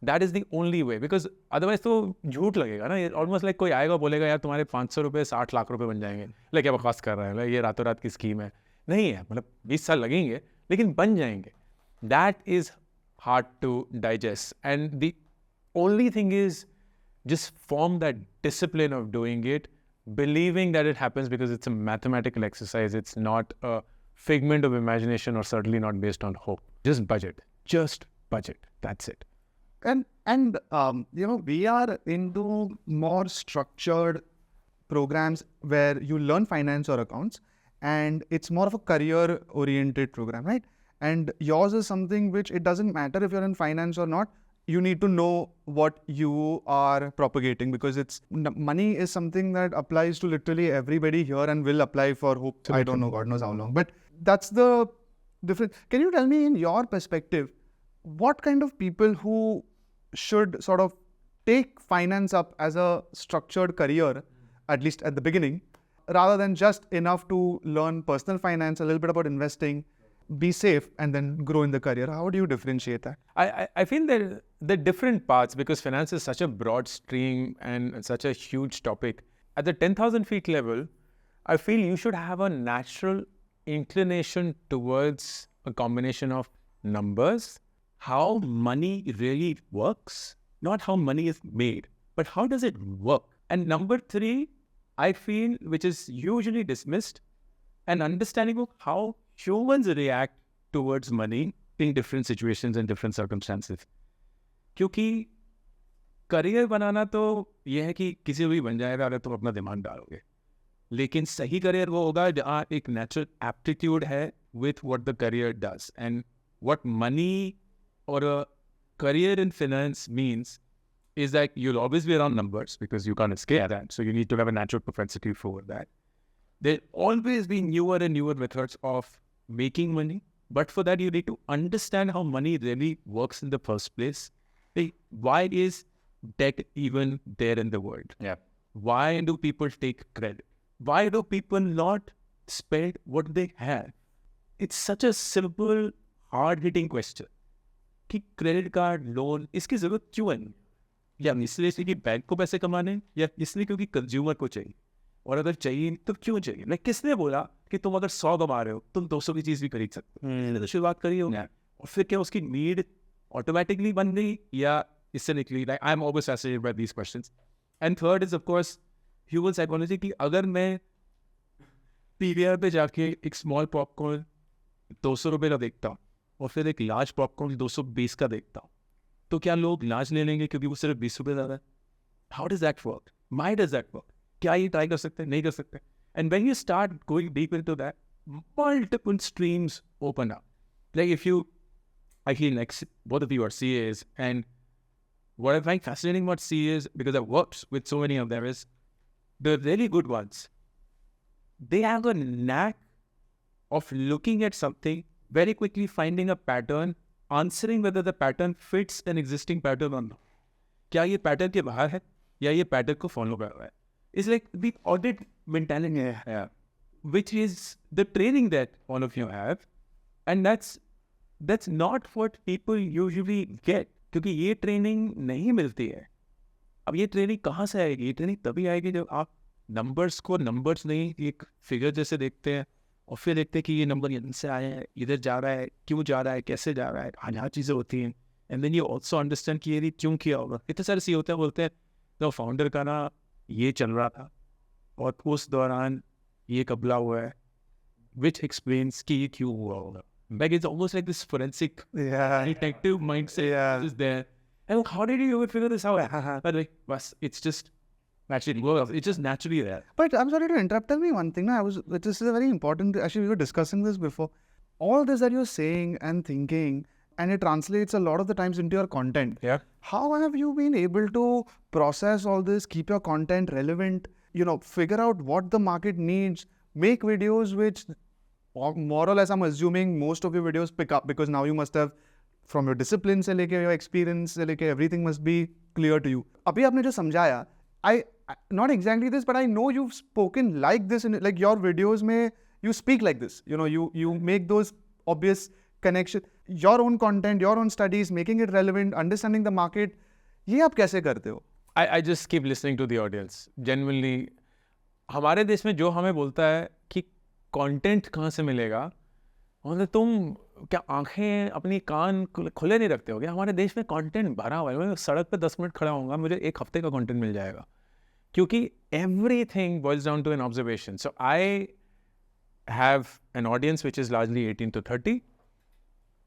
Speaker 1: that is the only way. Because otherwise तो झूठ लगेगा ना. Almost like कोई आएगा बोलेगा यार तुम्हारे 500 रुपये 60 लाख रुपए बन जाएंगे. like क्या बकवास कर रहा है, ये रातों रात की स्कीम है. नहीं है, मतलब 20 साल लगेंगे लेकिन बन जाएंगे. That is hard to digest. And the only thing is just form that discipline of doing it, believing that it happens because it's a mathematical exercise. It's not a figment of imagination or certainly not based on hope. Just budget. That's it.
Speaker 2: And you know, we are into more structured programs where you learn finance or accounts, and it's more of a career oriented program, right? And yours is something which it doesn't matter if you're in finance or not, you need to know what you are propagating, because money is something that applies to literally everybody here and will apply for I don't know, God knows how long. But that's the difference. Can you tell me, in your perspective, what kind of people who should sort of take finance up as a structured career, at least at the beginning, rather than just enough to learn personal finance, a little bit about investing, be safe, and then grow in the career? How do you differentiate that?
Speaker 1: I feel that the different parts, because finance is such a broad stream and such a huge topic. At the 10,000 feet level, I feel you should have a natural inclination towards a combination of numbers,
Speaker 4: How money really works, not how money is made, but how does it work?
Speaker 1: and number three, I feel, which is usually dismissed, an understanding of how humans react towards money in different situations and different circumstances. क्योंकि career बनाना तो यह है कि किसी भी बन जाएगा अगर तुम अपना दिमाग डालोगे, लेकिन सही करियर वो होगा जहाँ एक नेचुरल एप्टीट्यूड है with what the career does. And what money or a career in finance means is that you'll always be around numbers because you can't escape that. So you need to have a natural propensity for that. There'll always be newer and newer methods of making money. But for that, you need to understand how money really works in the first place. Like, why is debt even there in the world?
Speaker 3: Yeah.
Speaker 1: Why do people take credit? Why do people not spend what they have? It's such a simple, hard-hitting question. कि credit card, loan, इसकी जरूरत क्यों है? या इसलिए कि bank को पैसे कमाने, या इसलिए क्योंकि कंज्यूमर को चाहिए? और अगर चाहिए तो क्यों चाहिए? मैं किसने बोला कि तुम अगर 100 कमा रहे हो तुम 200 की चीज भी खरीद सकते हो? तो शुरुआत करी हो, और फिर क्या उसकी नीड ऑटोमेटिकली बन गई या इससे निकली? I am always fascinated by these questions. And third is of course human psychology. कि अगर मैं पीवीआर पे जाके एक स्मॉल पॉपकॉर्न 200 रुपये का देखता हूँ और फिर एक लार्ज पॉपकॉर्न 220 का देखता हूँ, तो क्या लोग लार्ज ले लेंगे क्योंकि वो सिर्फ 20 रुपये ज़्यादा है? How does that work? My does that work? क्या ये ट्राई कर सकते हैं? नहीं कर सकते. And when you start going deep into that, multiple streams open up. Like if you, I feel like both of you are CAs, and what I find fascinating about CAs, because I've worked with so many of them, is the really good ones, they have a knack of looking at something, very quickly finding a pattern, answering whether the pattern fits an existing pattern or not. क्या ये pattern के बाहर है या ये pattern को follow कर रहा है? It's like the audit mentality, which is the training that all of you have, and that's not what people usually get, क्योंकि ये training नहीं मिलती है. अब ये ट्रेनिंग कहाँ से आएगी? ये ट्रेनिंग तभी आएगी जब आप नंबर्स को नंबर्स नहीं एक फिगर जैसे देखते हैं, और फिर देखते हैं कि ये नंबर यहाँ से आया है, इधर जा रहा है, क्यों जा रहा है, कैसे जा रहा है, यहाँ चीज़ें होती हैं. And then you also understand कि ये क्यों किया होगा. इतने सारे सी होते हैं, बोलते हैं तो फाउंडर का ना ये चल रहा था और उस दौरान ये कबला हुआ है, विच एक्सप्लेन्स कि ये क्यों हुआ होगा. Like it's almost like this forensic detective mindset is there. And how did you ever figure this out? But like, it's just naturally works. It's just naturally there.
Speaker 2: But I'm sorry to interrupt. Tell me one thing. This is a very important. Actually, we were discussing this before. All this that you're saying and thinking, and it translates a lot of the times into your content.
Speaker 1: Yeah.
Speaker 2: How have you been able to process all this, keep your content relevant, figure out what the market needs, make videos which, more or less, I'm assuming most of your videos pick up, because now you must have, from your discipline se leke, your experience se leke, everything must be clear to you. Abhi aapne jo samjhaya, not exactly this, but I know you've spoken like this, in like your videos mein, you speak like this. You make those obvious connections. Your own content, your own studies, making it relevant, understanding the market. ये आप कैसे करते हो?
Speaker 1: I just keep listening to the audience. Genuinely, हमारे देश में जो हमें बोलता है कि कंटेंट कहाँ से मिलेगा, मतलब तुम क्या आंखें अपनी कान खुले नहीं रखते हो क्या? हमारे देश में कंटेंट भरा हुआ है. मैं सड़क पे 10 मिनट खड़ा होऊंगा, मुझे एक हफ्ते का कंटेंट मिल जाएगा, क्योंकि everything boils down to an observation. So I have an audience which is largely 18 to 30.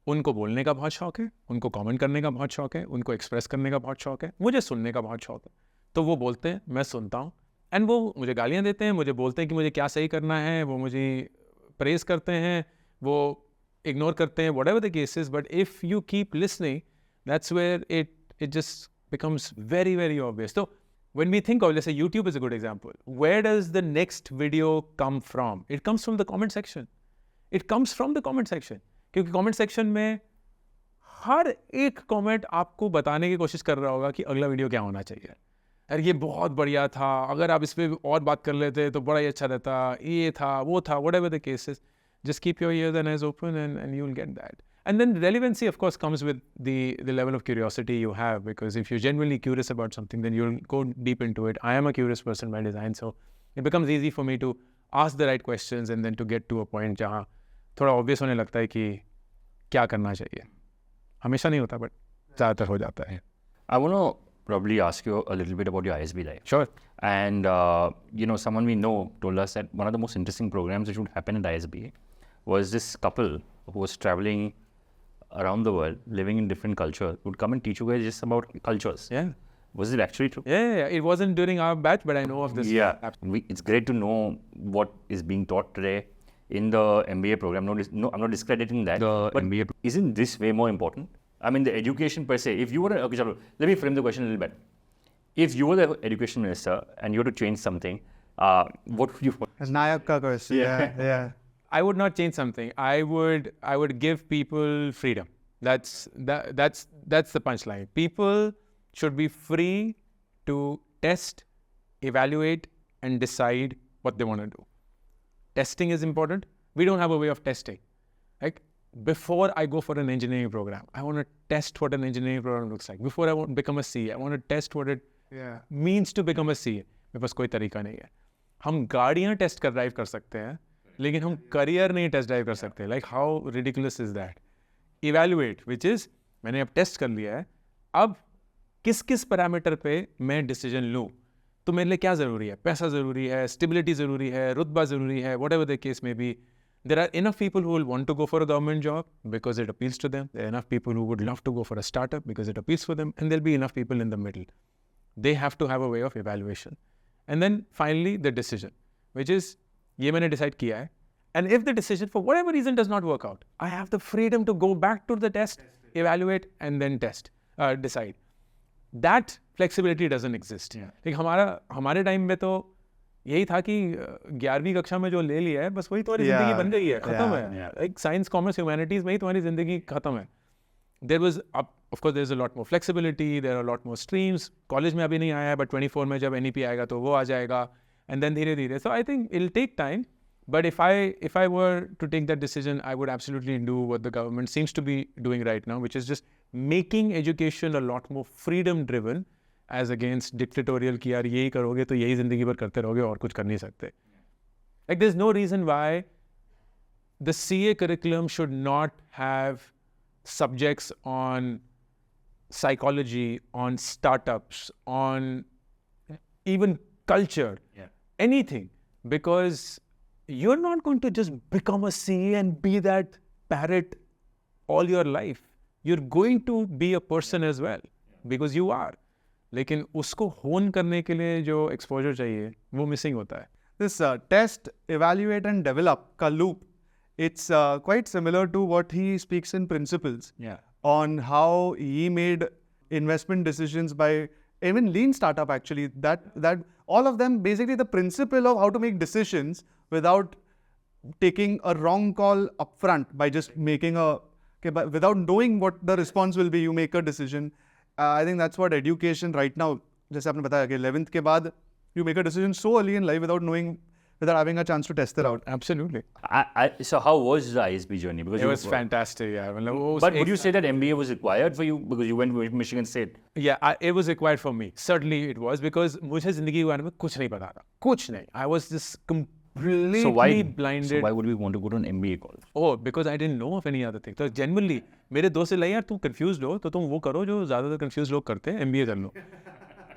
Speaker 1: उनको बोलने का बहुत शौक है, उनको कमेंट करने का बहुत शौक है, उनको एक्सप्रेस करने का बहुत शौक है, मुझे सुनने का बहुत शौक है। तो वो बोलते हैं, मैं सुनता हूँ, एंड वो मुझे गालियाँ देते हैं, मुझे बोलते हैं कि मुझे क्या सही करना है, वो मुझे प्रेज करते हैं, वो इग्नोर करते हैं, whatever the case is, but if you keep listening, that's where it just becomes very, very obvious. So when we think of, let's say YouTube is a good example, where does the next video come from? It comes from the comment section. It comes from the comment section. क्योंकि comment section में हर एक comment आपको बताने की कोशिश कर रहा होगा कि अगला वीडियो क्या होना चाहिए। यार ये बहुत बढ़िया था, अगर आप इस पर और बात कर लेते तो बड़ा ही अच्छा रहता, ये था, वो था, whatever the case is. Just keep your ears and eyes open and you'll get that. And then relevancy, of course, comes with the level of curiosity you have, because if you're genuinely curious about something, then you'll go deep into it. I am a curious person by design, so it becomes easy for me to ask the right questions and then to get to a point जहाँ थोड़ा obvious होने लगता है कि क्या करना चाहिए. हमेशा नहीं होता, but ज़्यादातर हो जाता है.
Speaker 3: I want to probably ask you a little bit about your ISB life.
Speaker 1: Sure.
Speaker 3: And, someone we know told us that one of the most interesting programs which would happen at ISB was this couple who was traveling around the world, living in different cultures, would come and teach you guys just about cultures.
Speaker 1: Yeah.
Speaker 3: Was it actually true?
Speaker 1: Yeah. It wasn't during our batch, but I know of this.
Speaker 3: Yeah. It's great to know what is being taught today in the MBA program. No, I'm not discrediting that. But MBA, isn't this way more important? I mean, the education per se. If you were, okay, let me frame the question a little bit. If you were the education minister and you were to change something, what would you?
Speaker 2: Nayak ka question. Yeah.
Speaker 1: I would not change something. I would give people freedom. That's the punchline. People should be free to test, evaluate, and decide what they want to do. Testing is important. We don't have a way of testing. Like before I go for an engineering program, I want to test what an engineering program looks like. Before I want to become a CA, I want to test what it means to become a CA. मेरे पास कोई तरीका नहीं है. हम गाड़ियाँ test कर drive कर सकते हैं, लेकिन हम करियर नहीं टेस्ट ड्राइव कर सकते. Like how ridiculous is that. Evaluate, which is मैंने अब टेस्ट कर लिया है, अब किस किस पैरामीटर पे मैं डिसीजन लूँ. तो मेरे लिए क्या ज़रूरी है? पैसा ज़रूरी है, स्टेबिलिटी ज़रूरी है, रुतबा ज़रूरी है, वट एवर द केस में B. There are enough people who will want to go for a government job because it appeals to them. There are enough people who would love to go for a startup because it appeals for them. And there'll be enough people in the middle. They have to have a way of evaluation. And then finally, the decision, which is, ये मैंने decide किया है. And if the decision for whatever reason does not work out, I have the freedom to go back to the test, evaluate, and then decide. That flexibility doesn't exist. Like हमारे time में तो यही था कि 11वीं कक्षा में जो ले लिया है बस वही तुम्हारी जिंदगी बन गई है, खत्म है. Like science, commerce, humanities में ही तुम्हारी जिंदगी खत्म है. There was, of course, there's a lot more flexibility. There are a lot more streams. College में अभी नहीं आया है, but 24 में जब NEP आएगा तो वो आ जाएगा. And then धीरे धीरे. So I think it'll take time. But if I were to take that decision, I would absolutely do what the government seems to be doing right now, which is just making education a lot more freedom-driven, as against dictatorial कि यार यही करोगे तो यही जिंदगी भर करते रहोगे और कुछ कर नहीं सकते. Like there's no reason why the CA curriculum should not have subjects on psychology, on startups, on even culture, anything, because you're not going to just become a CA and be that parrot all your life. You're going to be a person as well, because you are. लेकिन उसको होन करने के लिए जो exposure चाहिए वो missing होता है.
Speaker 2: This test, evaluate and develop ka loop, it's quite similar to what he speaks in Principles on how he made investment decisions by even lean startup actually. That all of them basically the principle of how to make decisions without taking a wrong call upfront by just making without knowing what the response will be, you make a decision. I think that's what education right now, जैसे आपने बताया कि 11th के बाद you make a decision so early in life without having a chance to test it out.
Speaker 1: Absolutely.
Speaker 3: So how was the ISB journey? Because
Speaker 1: it was fantastic. Yeah.
Speaker 3: But would you say that MBA was required for you because you went with Michigan State?
Speaker 1: Yeah, it was required for me. Certainly it was, because मुझे जिंदगी के बारे में कुछ नहीं पता था. कुछ नहीं. I was just completely blinded.
Speaker 3: So why would we want to go to an MBA college?
Speaker 1: Oh, because I didn't know of any other thing. तो genuinely मेरे दोस्त से लगे यार तुम confused हो तो तुम वो करो जो ज़्यादातर confused लोग करते हैं, MBA कर लो.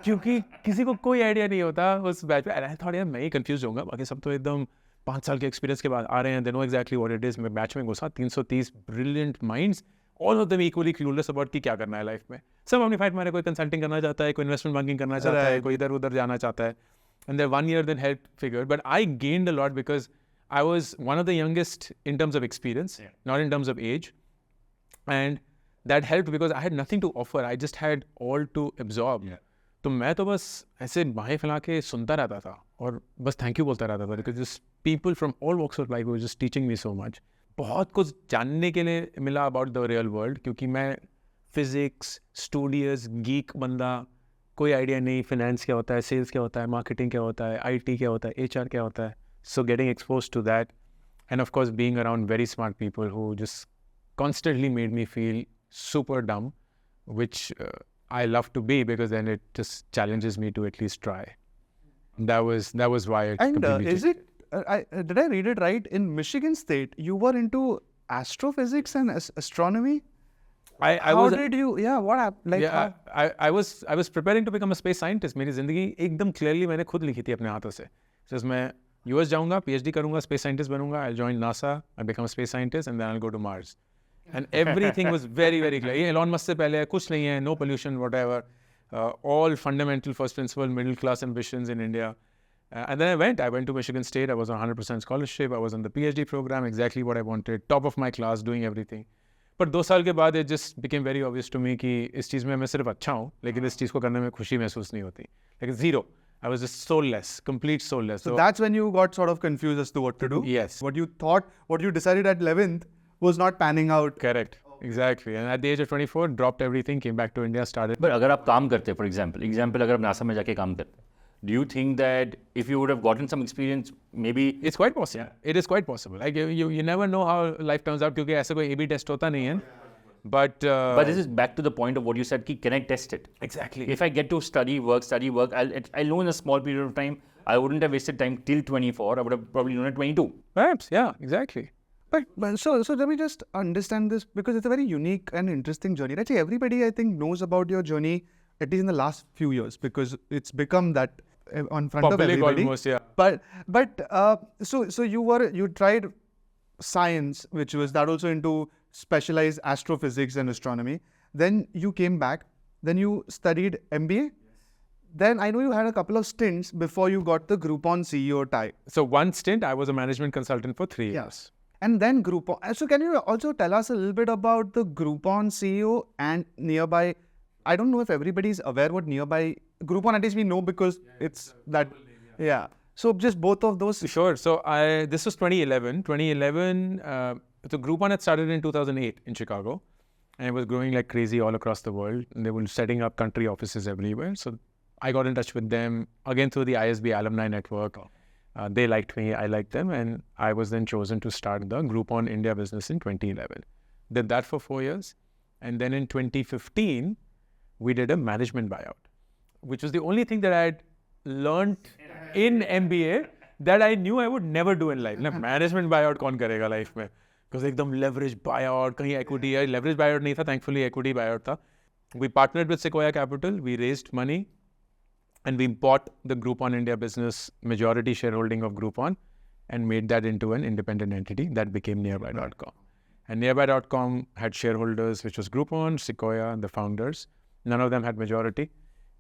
Speaker 1: क्योंकि किसी को कोई आइडिया नहीं होता उस बैच पे. I thought यार मैं ही confused होऊंगा, बाकी सब तो एकदम 5 साल के एक्सपीरियंस के बाद आ रहे हैं. They know exactly what it is. मैं बैच में घुसा, 330 brilliant minds. all of them equally clueless about कि क्या करना है लाइफ में. सब अपनी फाइट मारे, कोई कंसल्टिंग करना चाहता है, कोई इन्वेस्टमेंट बैंकिंग करना चाहता है, कोई इधर उधर जाना चाहता है. And their 1 year then helped figure. But I gained a lot because I was one of the youngest in terms of experience, not in terms of age. And that helped because I had nothing to offer. I just had all to absorb. तो मैं तो बस ऐसे बाहें फैला के सुनता रहता था और बस थैंक यू बोलता रहता था because just people from all walks of life were just teaching me so much. बहुत कुछ जानने के लिए मिला about the real world क्योंकि मैं फिजिक्स, स्टूडियस, गीक बंदा, कोई आइडिया नहीं फाइनेंस क्या होता है, सेल्स क्या होता है, मार्केटिंग क्या होता है, आईटी क्या होता है, एचआर क्या होता है. So getting expose to that and of course being around very smart people who just constantly made me feel super dumb, which I love to be because then it just challenges me to at least try. That was why it
Speaker 2: And
Speaker 1: completely
Speaker 2: is it, did I read it right? In Michigan State, you were into astrophysics and astronomy?
Speaker 1: I
Speaker 2: How
Speaker 1: was
Speaker 2: did you, what happened? Like,
Speaker 1: yeah, I was preparing to become a space scientist. मेरी जिंदगी एकदम clearly मैंने खुद लिखी थी अपने हाथों से. Just मैं US जाऊँगा, PhD करूँगा, space scientist बनूँगा, I'll join NASA, I'll become a space scientist and then I'll go to Mars. And everything was very, very clear. ये Elon Musk से पहले है, कुछ नहीं है, no pollution, whatever. All fundamental first principle, middle class ambitions in India. And then I went to Michigan State. I was on 100% scholarship. I was on the PhD program, exactly what I wanted, top of my class, doing everything. But 2 साल के बाद it just became very obvious to me कि इस चीज़ में मैं सिर्फ अच्छा हूँ, लेकिन इस चीज़ को करने में खुशी महसूस नहीं होती. Like zero. I was just soulless, complete soulless.
Speaker 2: so that's when you got sort of confused as to what to do?
Speaker 1: Yes.
Speaker 2: What you thought, what you decided at 11th was not panning out.
Speaker 1: Correct. Exactly. And at the age of 24, dropped everything, came back to India, started.
Speaker 3: But अगर आप काम करते, for example अगर आप NASA में जाके काम करते, do you think that if you would have gotten some experience, maybe
Speaker 1: It's quite possible. It is quite possible. Like you never know how life turns out क्योंकि ऐसा कोई A/B test होता नहीं है. But
Speaker 3: this is back to the point of what you said, कि can I test it?
Speaker 1: exactly.
Speaker 3: If I get to study work, I'll know in a small period of time. I wouldn't have wasted time till 24. I would have probably known at 22.
Speaker 1: Perhaps, yeah, exactly.
Speaker 2: But so let me just understand this because it's a very unique and interesting journey. Actually, everybody I think knows about your journey at least in the last few years because it's become that on front of
Speaker 1: Public
Speaker 2: everybody.
Speaker 1: almost, yeah.
Speaker 2: But so you tried science, which was that also into specialized astrophysics and astronomy. Then you came back. Then you studied MBA. Then I know you had a couple of stints before you got the Groupon CEO tie.
Speaker 1: So one stint, I was a management consultant for 3 years.
Speaker 2: And then Groupon. So can you also tell us a little bit about the Groupon CEO and Nearby? I don't know if everybody is aware what Nearby Groupon, at least we know because it's that. Yeah. So just both of those.
Speaker 1: Sure. So this was 2011. 2011, so Groupon had started in 2008 in Chicago. And it was growing like crazy all across the world. And they were setting up country offices everywhere. So I got in touch with them, again through the ISB alumni network. They liked me, I liked them, and I was then chosen to start the Groupon India business in 2011. Did that for 4 years. And then in 2015, we did a management buyout, which was the only thing that I had learned in MBA that I knew I would never do in life. Like, management buyout कौन करेगा life में? Because एकदम leverage buyout, कहीं equity है, leverage buyout नहीं था, thankfully equity buyout था. We partnered with Sequoia Capital, we raised money, and we bought the Groupon India business, majority shareholding of Groupon, and made that into an independent entity that became Nearby.com. And Nearby.com had shareholders, which was Groupon, Sequoia, and the founders. None of them had majority.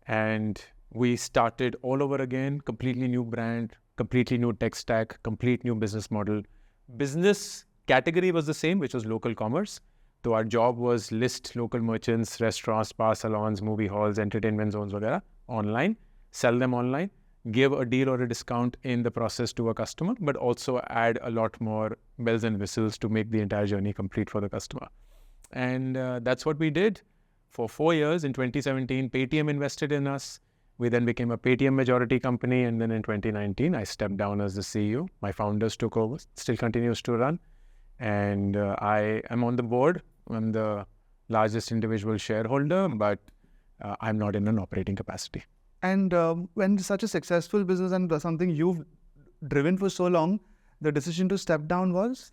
Speaker 1: And we started all over again, completely new brand, completely new tech stack, complete new business model. Business category was the same, which was local commerce. So our job was list local merchants, restaurants, spa salons, movie halls, entertainment zones, वगैरह, online. Sell them online, give a deal or a discount in the process to a customer, but also add a lot more bells and whistles to make the entire journey complete for the customer. And that's what we did for 4 years. In 2017, Paytm invested in us. We then became a Paytm majority company. And then in 2019, I stepped down as the CEO. My founders took over, still continues to run. And I am on the board. I'm the largest individual shareholder, but I'm not in an operating capacity.
Speaker 2: And when such a successful business and something you've driven for so long, the decision to step down was?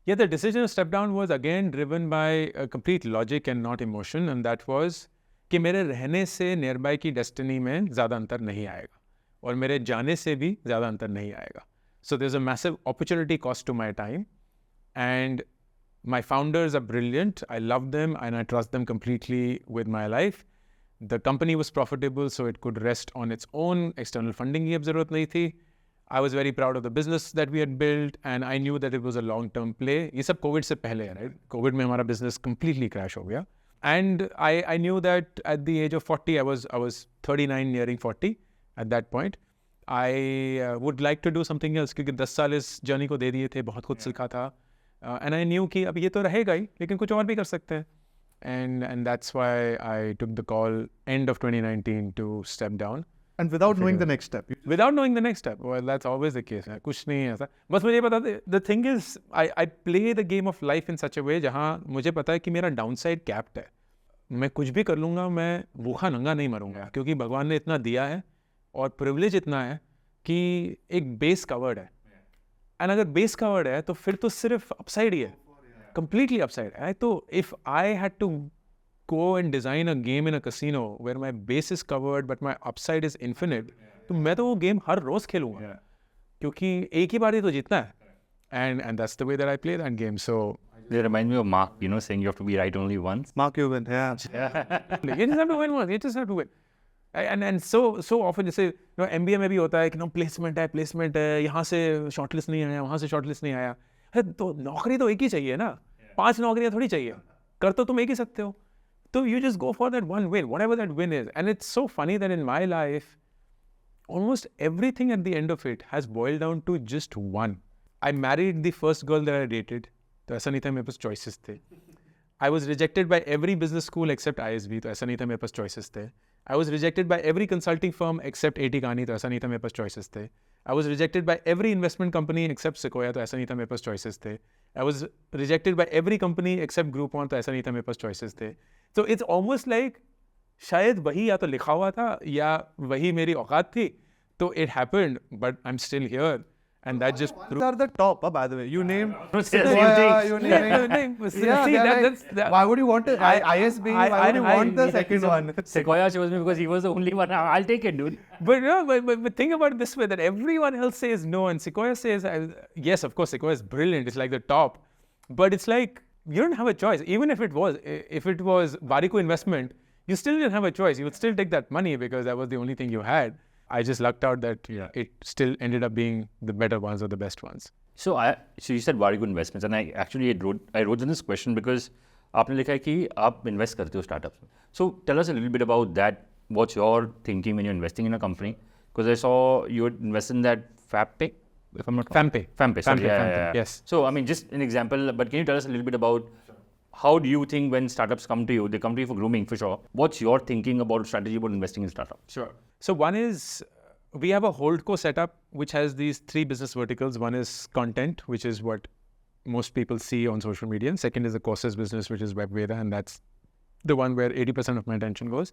Speaker 1: Yeah, the decision to step down was again driven by a complete logic and not emotion. And that was कि मेरे रहने से Nearby की destiny में ज़्यादा अंतर नहीं आएगा और मेरे जाने से भी ज़्यादा अंतर नहीं आएगा. So there's a massive opportunity cost to my time. And My founders are brilliant. I love them and I trust them completely with my life. The company was profitable, so it could rest on its own. External funding की अब ज़रूरत नहीं थी. I was very proud of the business that we had built, and I knew that it was a long-term play. ये सब COVID से पहले है, right? COVID में हमारा business completely crash हो गया. And I knew that at the age of 40, I was 39, nearing 40 at that point. I would like to do something else क्योंकि 10 साल इस journey को दे दिए थे, बहुत कुछ सीखा था. And I knew कि अब ये तो रहेगा ही, लेकिन कुछ और भी कर सकते हैं. And that's why I took the call end of 2019 to step down.
Speaker 2: And without knowing the next step.
Speaker 1: Without knowing the next step. Well, that's always the case. कुछ नहीं है ऐसा. बस मुझे पता था, the thing is, I play the game of life in such a way जहाँ मुझे पता है कि मेरा downside capped है. मैं कुछ भी कर लूँगा, मैं भूखा नंगा नहीं मरूँगा क्योंकि भगवान ने इतना दिया है और privilege इतना है कि एक base covered है. And अगर base covered है तो फिर तो सिर्फ upside ही है. Completely upside है. तो if I had to go and design a game in a casino where my base is covered but my upside is infinite, तो मैं तो वो गेम हर रोज खेलूंगा क्योंकि एक ही बार ही तो जीतना है. And that's the way that I play that game. So
Speaker 3: They remind me of Mark, saying you have to be right only once.
Speaker 2: Mark Cuban, yeah.
Speaker 1: you just have to win once. You just have to win. And so often जैसे MBA में भी होता है कि placement है, यहाँ से shortlist नहीं आया, वहाँ से shortlist नहीं आया. तो नौकरी तो एक ही चाहिए ना, 5 नौकरियाँ थोड़ी चाहिए. कर तो तुम एक ही सकते हो. So you just go for that one win, whatever that win is. And it's so funny that in my life, almost everything at the end of it has boiled down to just one. I married the first girl that I dated. तो ऐसा नहीं था मेरे पास choices थे. I was rejected by every business school except ISB. तो ऐसा नहीं था मेरे पास choices थे. I was rejected by every consulting firm except AT Kearney. तो ऐसा नहीं था मेरे पास choices थे. I was rejected by every investment company except Sequoia. तो ऐसा नहीं था मेरे पास choices थे. I was rejected by every company except Groupon. तो ऐसा नहीं था मेरे पास choices थे. So it's almost like शायद वही या तो लिखा हुआ था या वही मेरी औकात थी. तो it happened, but I'm still here. And that just
Speaker 2: These are the top, by the way. You named
Speaker 3: Sequoia,
Speaker 2: you named why would you want to ISB? Why would you want the second one?
Speaker 3: Sequoia chose me because he was the only one. I'll take it, dude.
Speaker 1: But no, but think about it this way, that everyone else says no and Sequoia says yes, of course Sequoia is brilliant, it's like the top, but it's like you don't have a choice. Even if it was Varico investment, you still didn't have a choice. You would still take that money because that was the only thing you had. I just lucked out that it still ended up being the better ones or the best ones.
Speaker 3: So you said Varico investments, and I actually wrote down this question because आपने लिखा है कि आप invest करते हो startups. So tell us a little bit about that. What's your thinking when you're investing in a company? Because I saw you would invest in that FabPay, if I'm not wrong.
Speaker 1: FamPay.
Speaker 3: Sorry, yeah.
Speaker 1: Yes.
Speaker 3: So I mean, just an example, but can you tell us a little bit about how do you think when startups come to you, they come to you for grooming for sure. What's your thinking about strategy about investing in startups?
Speaker 1: Sure. So one is, we have a holdco setup which has these 3 business verticals. One is content, which is what most people see on social media. And second is the courses business, which is WebVeda, and that's the one where 80% of my attention goes.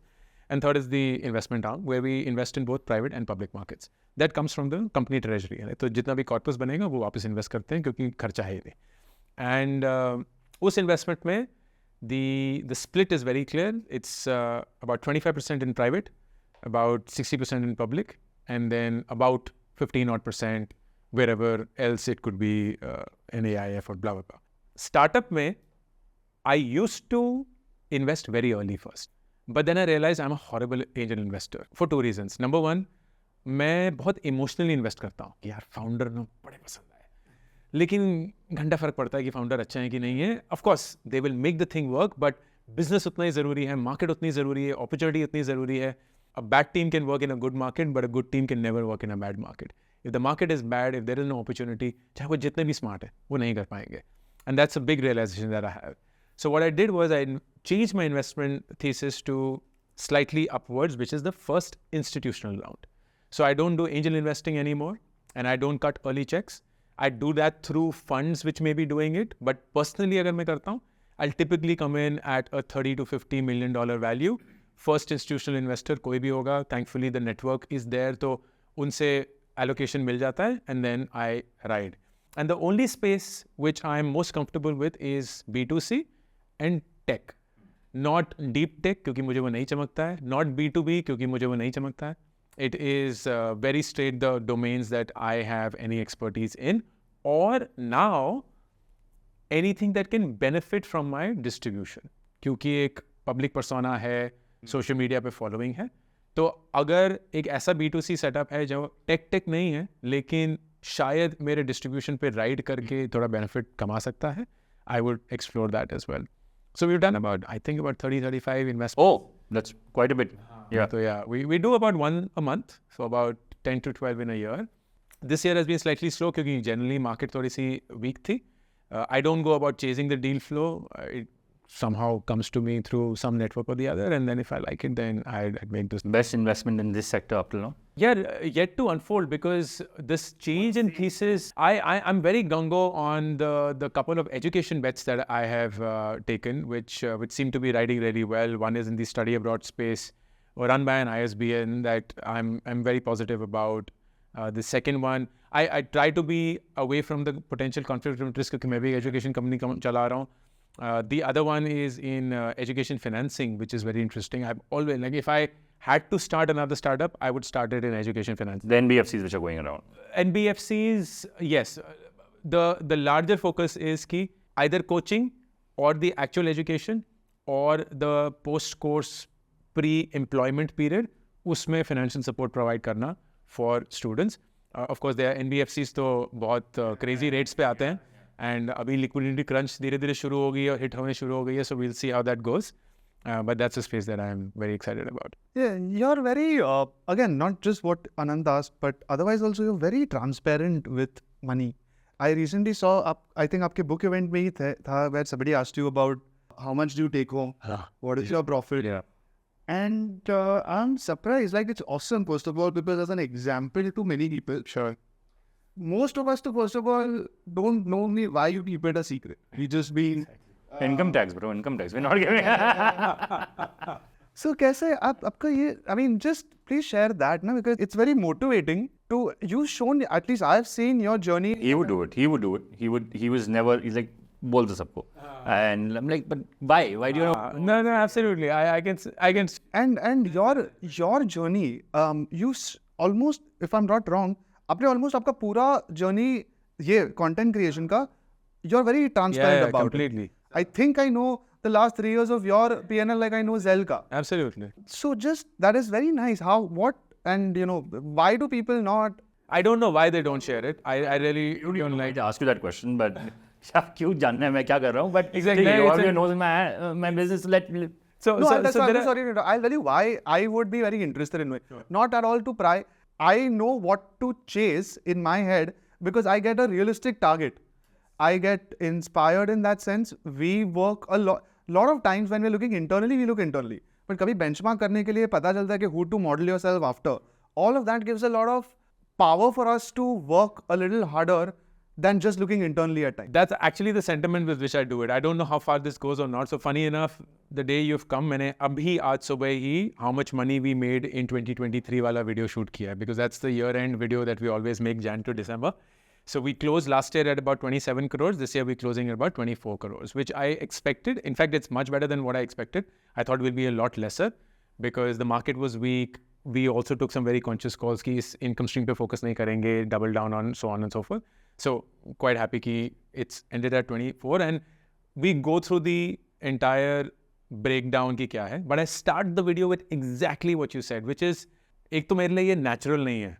Speaker 1: And third is the investment arm, where we invest in both private and public markets. That comes from the company treasury. तो जितना भी corpus बनेगा वो वापस invest करते हैं क्योंकि खर्चा है ये. And उस investment में the split is very clear. It's about 25% in private, about 60% in public, and then about 15% wherever else it could be an AIF or blah, blah, blah. Startup में, I used to invest very early first. But then I realized I'm a horrible angel investor for 2 reasons. Number one, मैं बहुत emotionally invest करता हूँ कि यार founder ना बड़े पसंद आए. लेकिन घंटा फर्क पड़ता है कि founder अच्छा है कि नहीं है. Of course, they will make the thing work, but business उतना ही ज़रूरी है, market उतनी ज़रूरी है, opportunity उतनी ज़रूरी है. A bad team can work in a good market, but a good team can never work in a bad market. If the market is bad, if there is no opportunity, चाहे वो जितने भी smart है, वो नहीं कर पाएंगे. And that's a big realization that I have. So what I did was I changed my investment thesis to slightly upwards, which is the first institutional round. So I don't do angel investing anymore, and I don't cut early checks. I do that through funds which may be doing it, but personally अगर मैं करता हूँ, I'll typically come in at a $30 to $50 million value. First institutional investor कोई भी होगा, thankfully the network is there, तो उनसे allocation मिल जाता है, and then I ride. And the only space which I'm most comfortable with is B2C and tech. Not deep tech क्योंकि मुझे वो नहीं चमकता है, not B2B क्योंकि मुझे वो नहीं चमकता है. It is very straight the domains that I have any expertise in, or now anything that can benefit from my distribution. क्योंकि एक public persona है, social media पे following है, तो अगर एक ऐसा B2C setup है जो टेक नहीं है लेकिन शायद मेरे distribution पे ride करके थोड़ा benefit कमा सकता है, I would explore that as well. So we've done about 30-35 investments.
Speaker 3: Oh, that's quite a bit. Yeah.
Speaker 1: So yeah, we do about one a month, so about 10 to 12 in a year. This year has been slightly slow because generally market थोड़ी सी weak थी. I don't go about chasing the deal flow. It somehow comes to me through some network or the other, and then if I like it, then I'd make this.
Speaker 3: Best investment in this sector up till now?
Speaker 1: Yeah, yet to unfold because this change in thesis, I'm very gung-ho on the couple of education bets that I have taken, which seem to be riding really well. One is in the study abroad space, run by an ISBN that I'm very positive about. The second one, I try to be away from the potential conflict of interest because मैं भी education company चला रहा हूँ. The other one is in education financing, which is very interesting. I've always, like, if I had to start another startup, I would start it in education financing.
Speaker 3: The NBFCs which are going around.
Speaker 1: NBFCs, yes. The larger focus is ki either coaching or the actual education or the post-course pre-employment period, उसमें financial support provide करना for students. Of course, there are NBFCs तो बहुत crazy rates पे आते हैं. And अभी liquidity crunch धीरे-धीरे शुरू हो गई है और hit होने शुरू हो गई है, so we'll see how that goes. But that's a space that I'm very excited about.
Speaker 2: Yeah, you're very, again, not just what Anand asked, but otherwise also you're very transparent with money. I recently saw, I think आपके book event में ही था where somebody asked you about how much do you take home, what is your profit.
Speaker 3: Yeah.
Speaker 2: And I'm surprised, like it's awesome first of all because as an example to many people,
Speaker 1: Sure.
Speaker 2: most of us to first of all don't know me why you keep it a secret. We just be
Speaker 3: Income tax, bro. Income tax. We're not giving.
Speaker 2: So कैसे आपका ये, I mean, just please share that ना, because it's very motivating to, you've shown, at least I've seen your journey.
Speaker 3: He would do it. He would do it. He was never. He's like, बोल दो सबको. And I'm like, but why? Why do you know?
Speaker 1: No, absolutely. I can.
Speaker 2: And your journey, you almost, if I'm not wrong, आपने almost आपका पूरा journey ये content creation का, you're very transparent about
Speaker 1: completely.
Speaker 2: it. I think I know the last 3 years of your PNL like I know Zelka.
Speaker 1: Absolutely.
Speaker 2: So just, that is very nice. How, what, and you know, why do people not?
Speaker 1: I don't know why they don't share it. I really don't like.
Speaker 3: I ask you that question, but आप क्यों जानना है मैं क्या कर रहा हूँ? But
Speaker 1: Exactly.
Speaker 3: You have your nose in my business.
Speaker 1: So
Speaker 2: No, that's why
Speaker 1: there
Speaker 2: I'm
Speaker 1: are-
Speaker 2: sorry. I'll tell you why I would be very interested in it. Not at all to pry. I know what to chase in my head because I get a realistic target. I get inspired in that sense. We work a lot of times when we're looking internally, we look internally. But कभी benchmark करने के लिए पता चलता है कि who to model yourself after. All of that gives a lot of power for us to work a little harder than just looking internally at times.
Speaker 1: That's actually the sentiment with which I do it. I don't know how far this goes or not. So funny enough, the day you've come, मैंने अभी आज सुबह ही how much money we made in 2023 वाला video shoot किया है, because that's the year-end video that we always make Jan to December. So we closed last year at about 27 crores. This year we're closing at about 24 crores, which I expected. In fact, it's much better than what I expected. I thought we'll be a lot lesser because the market was weak. We also took some very conscious calls कि इस income stream पे focus नहीं करेंगे, double down on so on and so forth. So quite happy कि it's ended at 24, and we go through the entire breakdown की क्या है. But I start the video with exactly what you said, which is एक तो मेरे लिए ये natural नहीं है.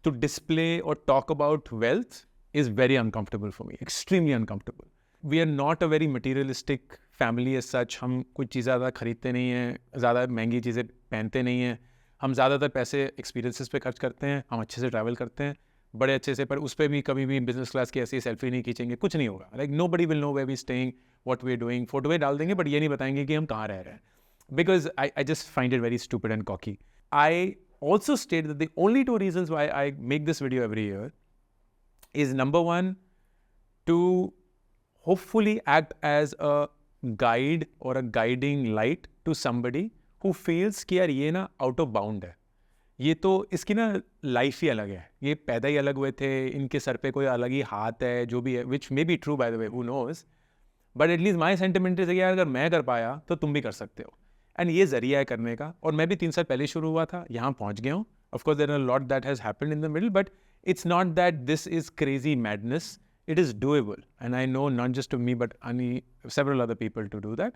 Speaker 1: To display or talk about wealth is very uncomfortable for me, extremely uncomfortable. We are not a very materialistic family as such. हम कुछ चीज़ें ज़्यादा खरीदते नहीं हैं, ज़्यादा महंगी चीज़ें पहनते नहीं हैं. हम ज़्यादातर पैसे एक्सपीरियंसेस पे खर्च करते हैं, हम अच्छे से ट्रैवल करते हैं, बड़े अच्छे से, पर उस पर भी कभी भी बिजनेस क्लास की ऐसी सेल्फी नहीं खींचेंगे, कुछ नहीं होगा. Like nobody will know where we staying, what we are doing. Photo पे डाल देंगे, बट ये नहीं बताएंगे कि हम कहाँ रह रहे हैं. Because I just find it very stupid and cocky. I also state that the only 2 reasons why I make this video every year is number 1, to hopefully act as a guide or a guiding light to somebody who feels कि यार ये ना out of bound है, ये तो इसकी ना life ही अलग है, ये पैदा ही अलग हुए थे, इनके सर पे कोई अलग ही हाथ है, जो भी है, which may be true by the way, who knows, but at least my sentiment is कि यार अगर मैं कर पाया तो तुम भी कर सकते हो. एंड ये जरिया है करने का, और मैं भी 3 साल पहले शुरू हुआ था, यहाँ पहुँच गया हूँ. Of course, there are a lot that has happened in the middle, but it's not that this is crazy madness. it is doable. And I know not just to me, but several other people to do that.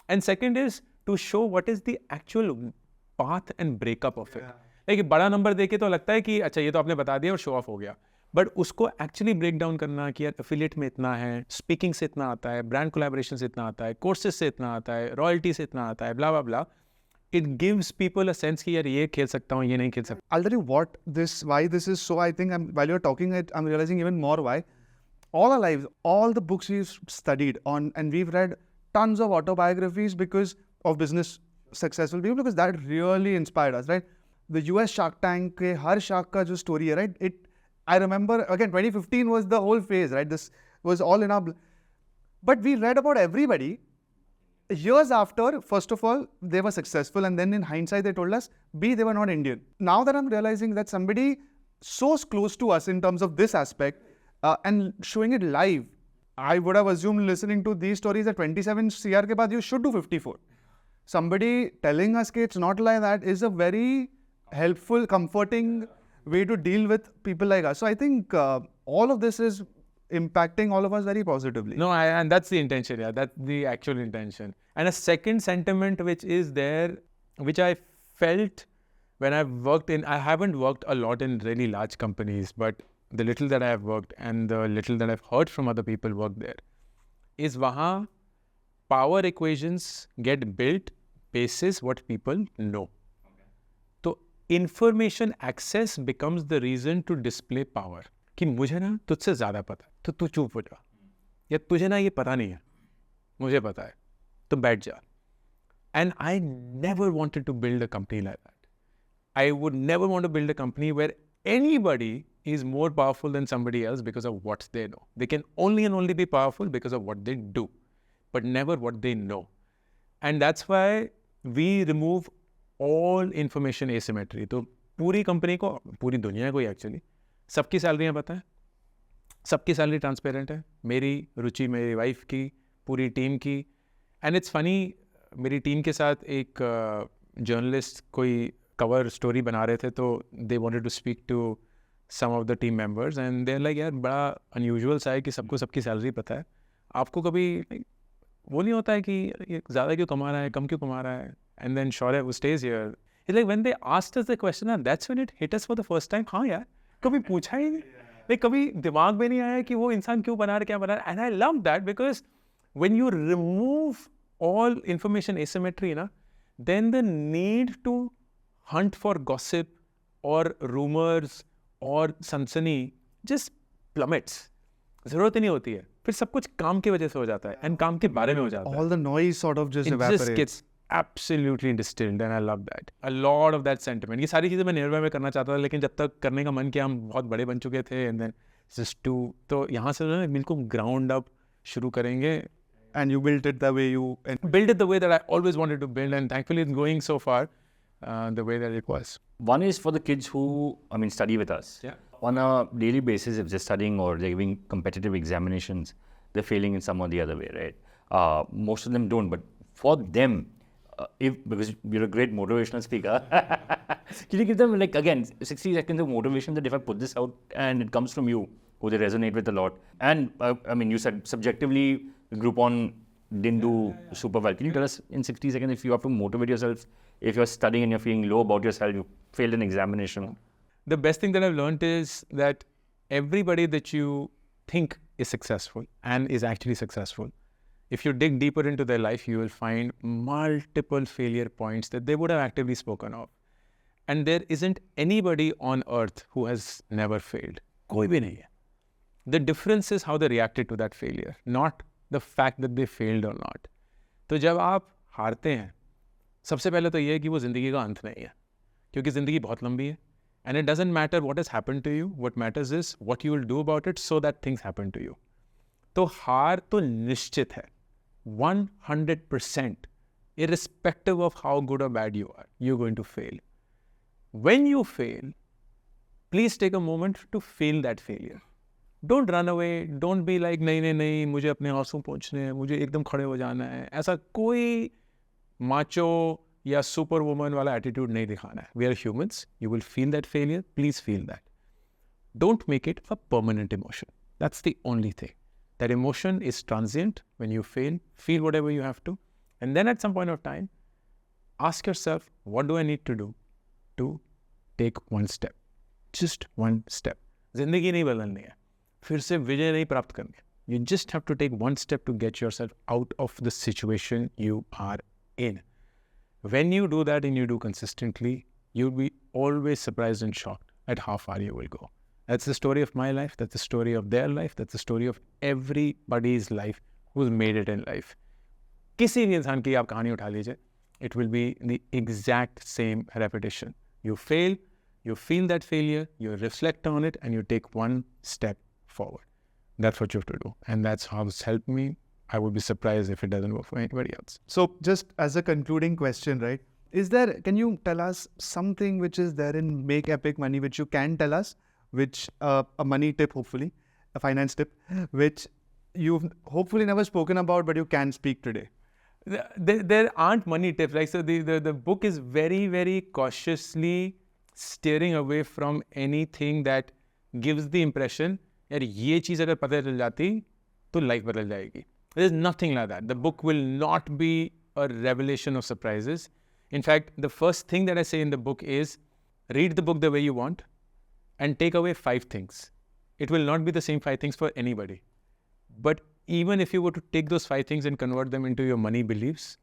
Speaker 1: And second is to show what is the actual path and breakup of it. Like बड़ा number देके तो लगता है कि अच्छा ये तो आपने बता दिया और शो ऑफ हो गया, बट उसको एक्चुअली ब्रेक डाउन करना कि यार एफिलिएट में इतना है, स्पीकिंग से इतना आता है, ब्रांड कोलैबोरेशन से इतना आता है, कोर्सेज से इतना आता है, रॉयल्टी से इतना आता है, ब्ला ब्ला ब्ला. It gives people a sense कि यार ये खेल सकता हूँ, ये नहीं खेल सकता.
Speaker 2: I'll tell you why this is so. I think while you're talking it, I'm realizing even more why. All our lives, all the books we've studied on, and we've read tons of autobiographies because of business successful people, because that really inspired us, right? The US Shark Tank के हर shark का जो story है, right? I remember again 2015 was the whole phase, right? This was all in our. But we read about everybody. Years after, first of all, they were successful, and then in hindsight, they told us, B, they were not Indian. Now that I'm realizing that somebody so close to us in terms of this aspect and showing it live, I would have assumed listening to these stories at 27 CR ke baad, you should do 54. Somebody telling us that it's not like that is a very helpful, comforting way to deal with people like us. So I think all of this is impacting all of us very positively.
Speaker 1: No, and that's the intention, yeah. That's the actual intention. And a second sentiment which is there, which I felt when I've worked in, I haven't worked a lot in really large companies, but the little that I have worked and the little that I've heard from other people work there, is wahan power equations get built basis what people know. So information access becomes the reason to display power. कि मुझे ना तुझसे ज़्यादा पता है, तो तू चुप हो जा, या तुझे ना ये पता नहीं है, मुझे पता है, तो बैठ जा. And I never wanted to build a company like that. I would never want to build a company where anybody is more powerful than somebody else because of what they know. They can only and only be powerful because of what they do, but never what they know. And that's why we remove all information asymmetry. तो पूरी company को, पूरी दुनिया को actually सबकी सैलरियाँ पता है, सबकी सैलरी ट्रांसपेरेंट है, मेरी रुचि मेरी वाइफ की, पूरी टीम की. एंड इट्स फनी, मेरी टीम के साथ एक जर्नलिस्ट कोई कवर स्टोरी बना रहे थे, तो they wanted to speak to some of the team members and they are like यार बड़ा अनयूजुअल सा है कि सबको सबकी सैलरी पता है, आपको कभी वो नहीं होता है कि ये ज़्यादा क्यों कमा रहा है, कम क्यों कमा रहा है. एंड देन शौर्य वो stage here, it's like when they asked us the question and that's when it hit us for the first time. हाँ यार, कभी पूछा ही नहीं, लाइक कभी दिमाग में नहीं आया कि वो इंसान क्यों बना रहा है, क्या बना रहा है. And I love that because when you remove all information asymmetry, then the need to hunt for gossip or rumors or सनसनी just plummets. ज़रूरत ही नहीं होती है, फिर सब कुछ काम की वजह से हो जाता है and काम के बारे में हो जाता है.
Speaker 2: All the noise sort of just evaporates.
Speaker 1: It just gets absolutely distilled and I love that. A lot of that sentiment. ये सारी चीज़ें मैं निर्भय में करना चाहता था, लेकिन जब तक करने का मन किया हम बहुत बड़े बन चुके थे and then just to, तो यहाँ से बिल्कुल ground up शुरू करेंगे.
Speaker 2: And you built it the way you...
Speaker 1: Build it the way that I always wanted to build, and thankfully it's going so far the way that it was.
Speaker 3: One is for the kids who, study with us.
Speaker 1: Yeah.
Speaker 3: On a daily basis, if they're studying or they're giving competitive examinations, they're failing in some or the other way, right? Most of them don't, but for them, because you're a great motivational speaker, can you give them, like, again, 60 seconds of motivation that if I put this out and it comes from you, who they resonate with a lot? And, you said subjectively, Groupon didn't do super well. Can you tell us in 60 seconds if you have to motivate yourself, if you're studying and you're feeling low about yourself, you failed an examination?
Speaker 1: The best thing that I've learned is that everybody that you think is successful and is actually successful, if you dig deeper into their life, you will find multiple failure points that they would have actively spoken of. And there isn't anybody on earth who has never failed. कोई भी नहीं है. The difference is how they reacted to that failure, not the fact that they failed or not. तो जब आप हारते हैं, सबसे पहले तो ये है कि वो ज़िंदगी का अंत नहीं है, क्योंकि ज़िंदगी बहुत लंबी है. And it doesn't matter what has happened to you. What matters is what you will do about it so that things happen to you. तो हार तो निश्चित है, 100%, irrespective of how good or bad you are, you're going to fail. When you fail, please take a moment to feel that failure. Don't run away. Don't be like नहीं मुझे अपने आंसू पोंछने हैं, मुझे एकदम खड़े हो जाना है. ऐसा कोई macho या super woman वाला attitude नहीं दिखाना है. We are humans. You will feel that failure. Please feel that. Don't make it a permanent emotion. That's the only thing. That emotion is transient. When you fail, feel whatever you have to. And then at some point of time, ask yourself, what do I need to do to take one step? Just one step. जिंदगी नहीं बदलनी है, फिर से विजय नहीं प्राप्त करनी है. You just have to take one step to get yourself out of the situation you are in. When you do that and you do consistently, you'll be always surprised and shocked at how far you will go. That's the story of my life. That's the story of their life. That's the story of everybody's life who's made it in life. किसी भी इंसान की आप कहानी उठा लीजिए, it will be the exact same repetition. You fail, you feel that failure, you reflect on it, and you take one step forward. That's what you have to do. And that's how it's helped me. I would be surprised if it doesn't work for anybody else.
Speaker 2: So just as a concluding question, right? Can you tell us something which is there in Make Epic Money, which you can tell us, which a money tip, hopefully, a finance tip, which you've hopefully never spoken about, but you can speak today?
Speaker 1: There aren't money tips. Like, so the book is very, very cautiously steering away from anything that gives the impression that ये चीज़ अगर पता चल जाती तो life बदल जाएगी. There's nothing like that. The book will not be a revelation of surprises. In fact, the first thing that I say in the book is read the book the way you want and take away 5 things. It will not be the same 5 things for anybody. But even if you were to take those 5 things and convert them into your money beliefs,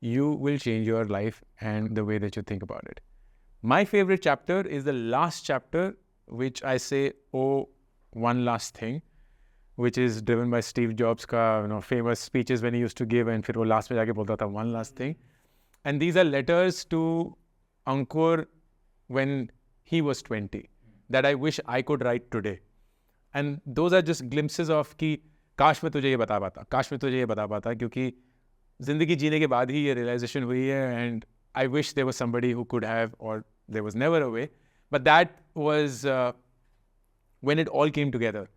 Speaker 1: you will change your life and the way that you think about it. My favorite chapter is the last chapter, which I say, oh, one last thing, which is driven by Steve Jobs' famous speeches when he used to give, and फिर वो last में जाके बोलता था one last thing. And these are letters to Ankur when he was 20 that I wish I could write today. And those are just glimpses of कि काश मैं तुझे ये बता पाता, काश मैं तुझे ये बता पाता, क्योंकि जिंदगी जीने के बाद ही ये realization हुई है, and I wish there was somebody who could have, or there was never a way. But that was when it all came together.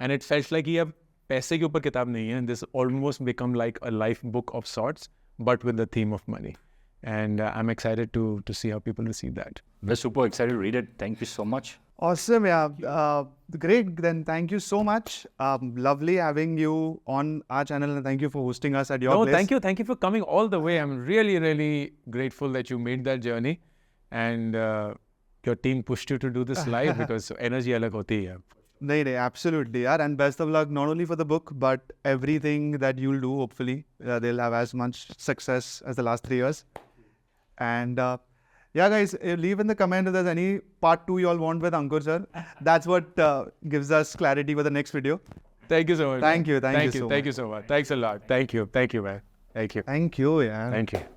Speaker 1: And it felt like ये अब पैसे के ऊपर किताब नहीं है, and this almost become like a life book of sorts, but with the theme of money. And I'm excited to see how people receive that.
Speaker 3: We're super excited to read it. Thank you so much.
Speaker 2: Awesome, yeah. Great. Then thank you so much. Lovely having you on our channel, and thank you for hosting us at your place.
Speaker 1: Thank you. Thank you for coming all the way. I'm really, really grateful that you made that journey, and your team pushed you to do this live because energy अलग होती है.
Speaker 2: No, absolutely, yeah. And best of luck not only for the book, but everything that you'll do. Hopefully, they'll have as much success as the last 3 years. And yeah, guys, leave in the comment if there's any part 2 you all want with Ankur sir. That's what gives us clarity for the next video.
Speaker 1: Thank you so much.
Speaker 2: Thank you. Thank you so
Speaker 1: Thank you so much. Thanks a lot. Thank you, man. Thank you.
Speaker 2: Thank you, yeah.
Speaker 1: Thank you.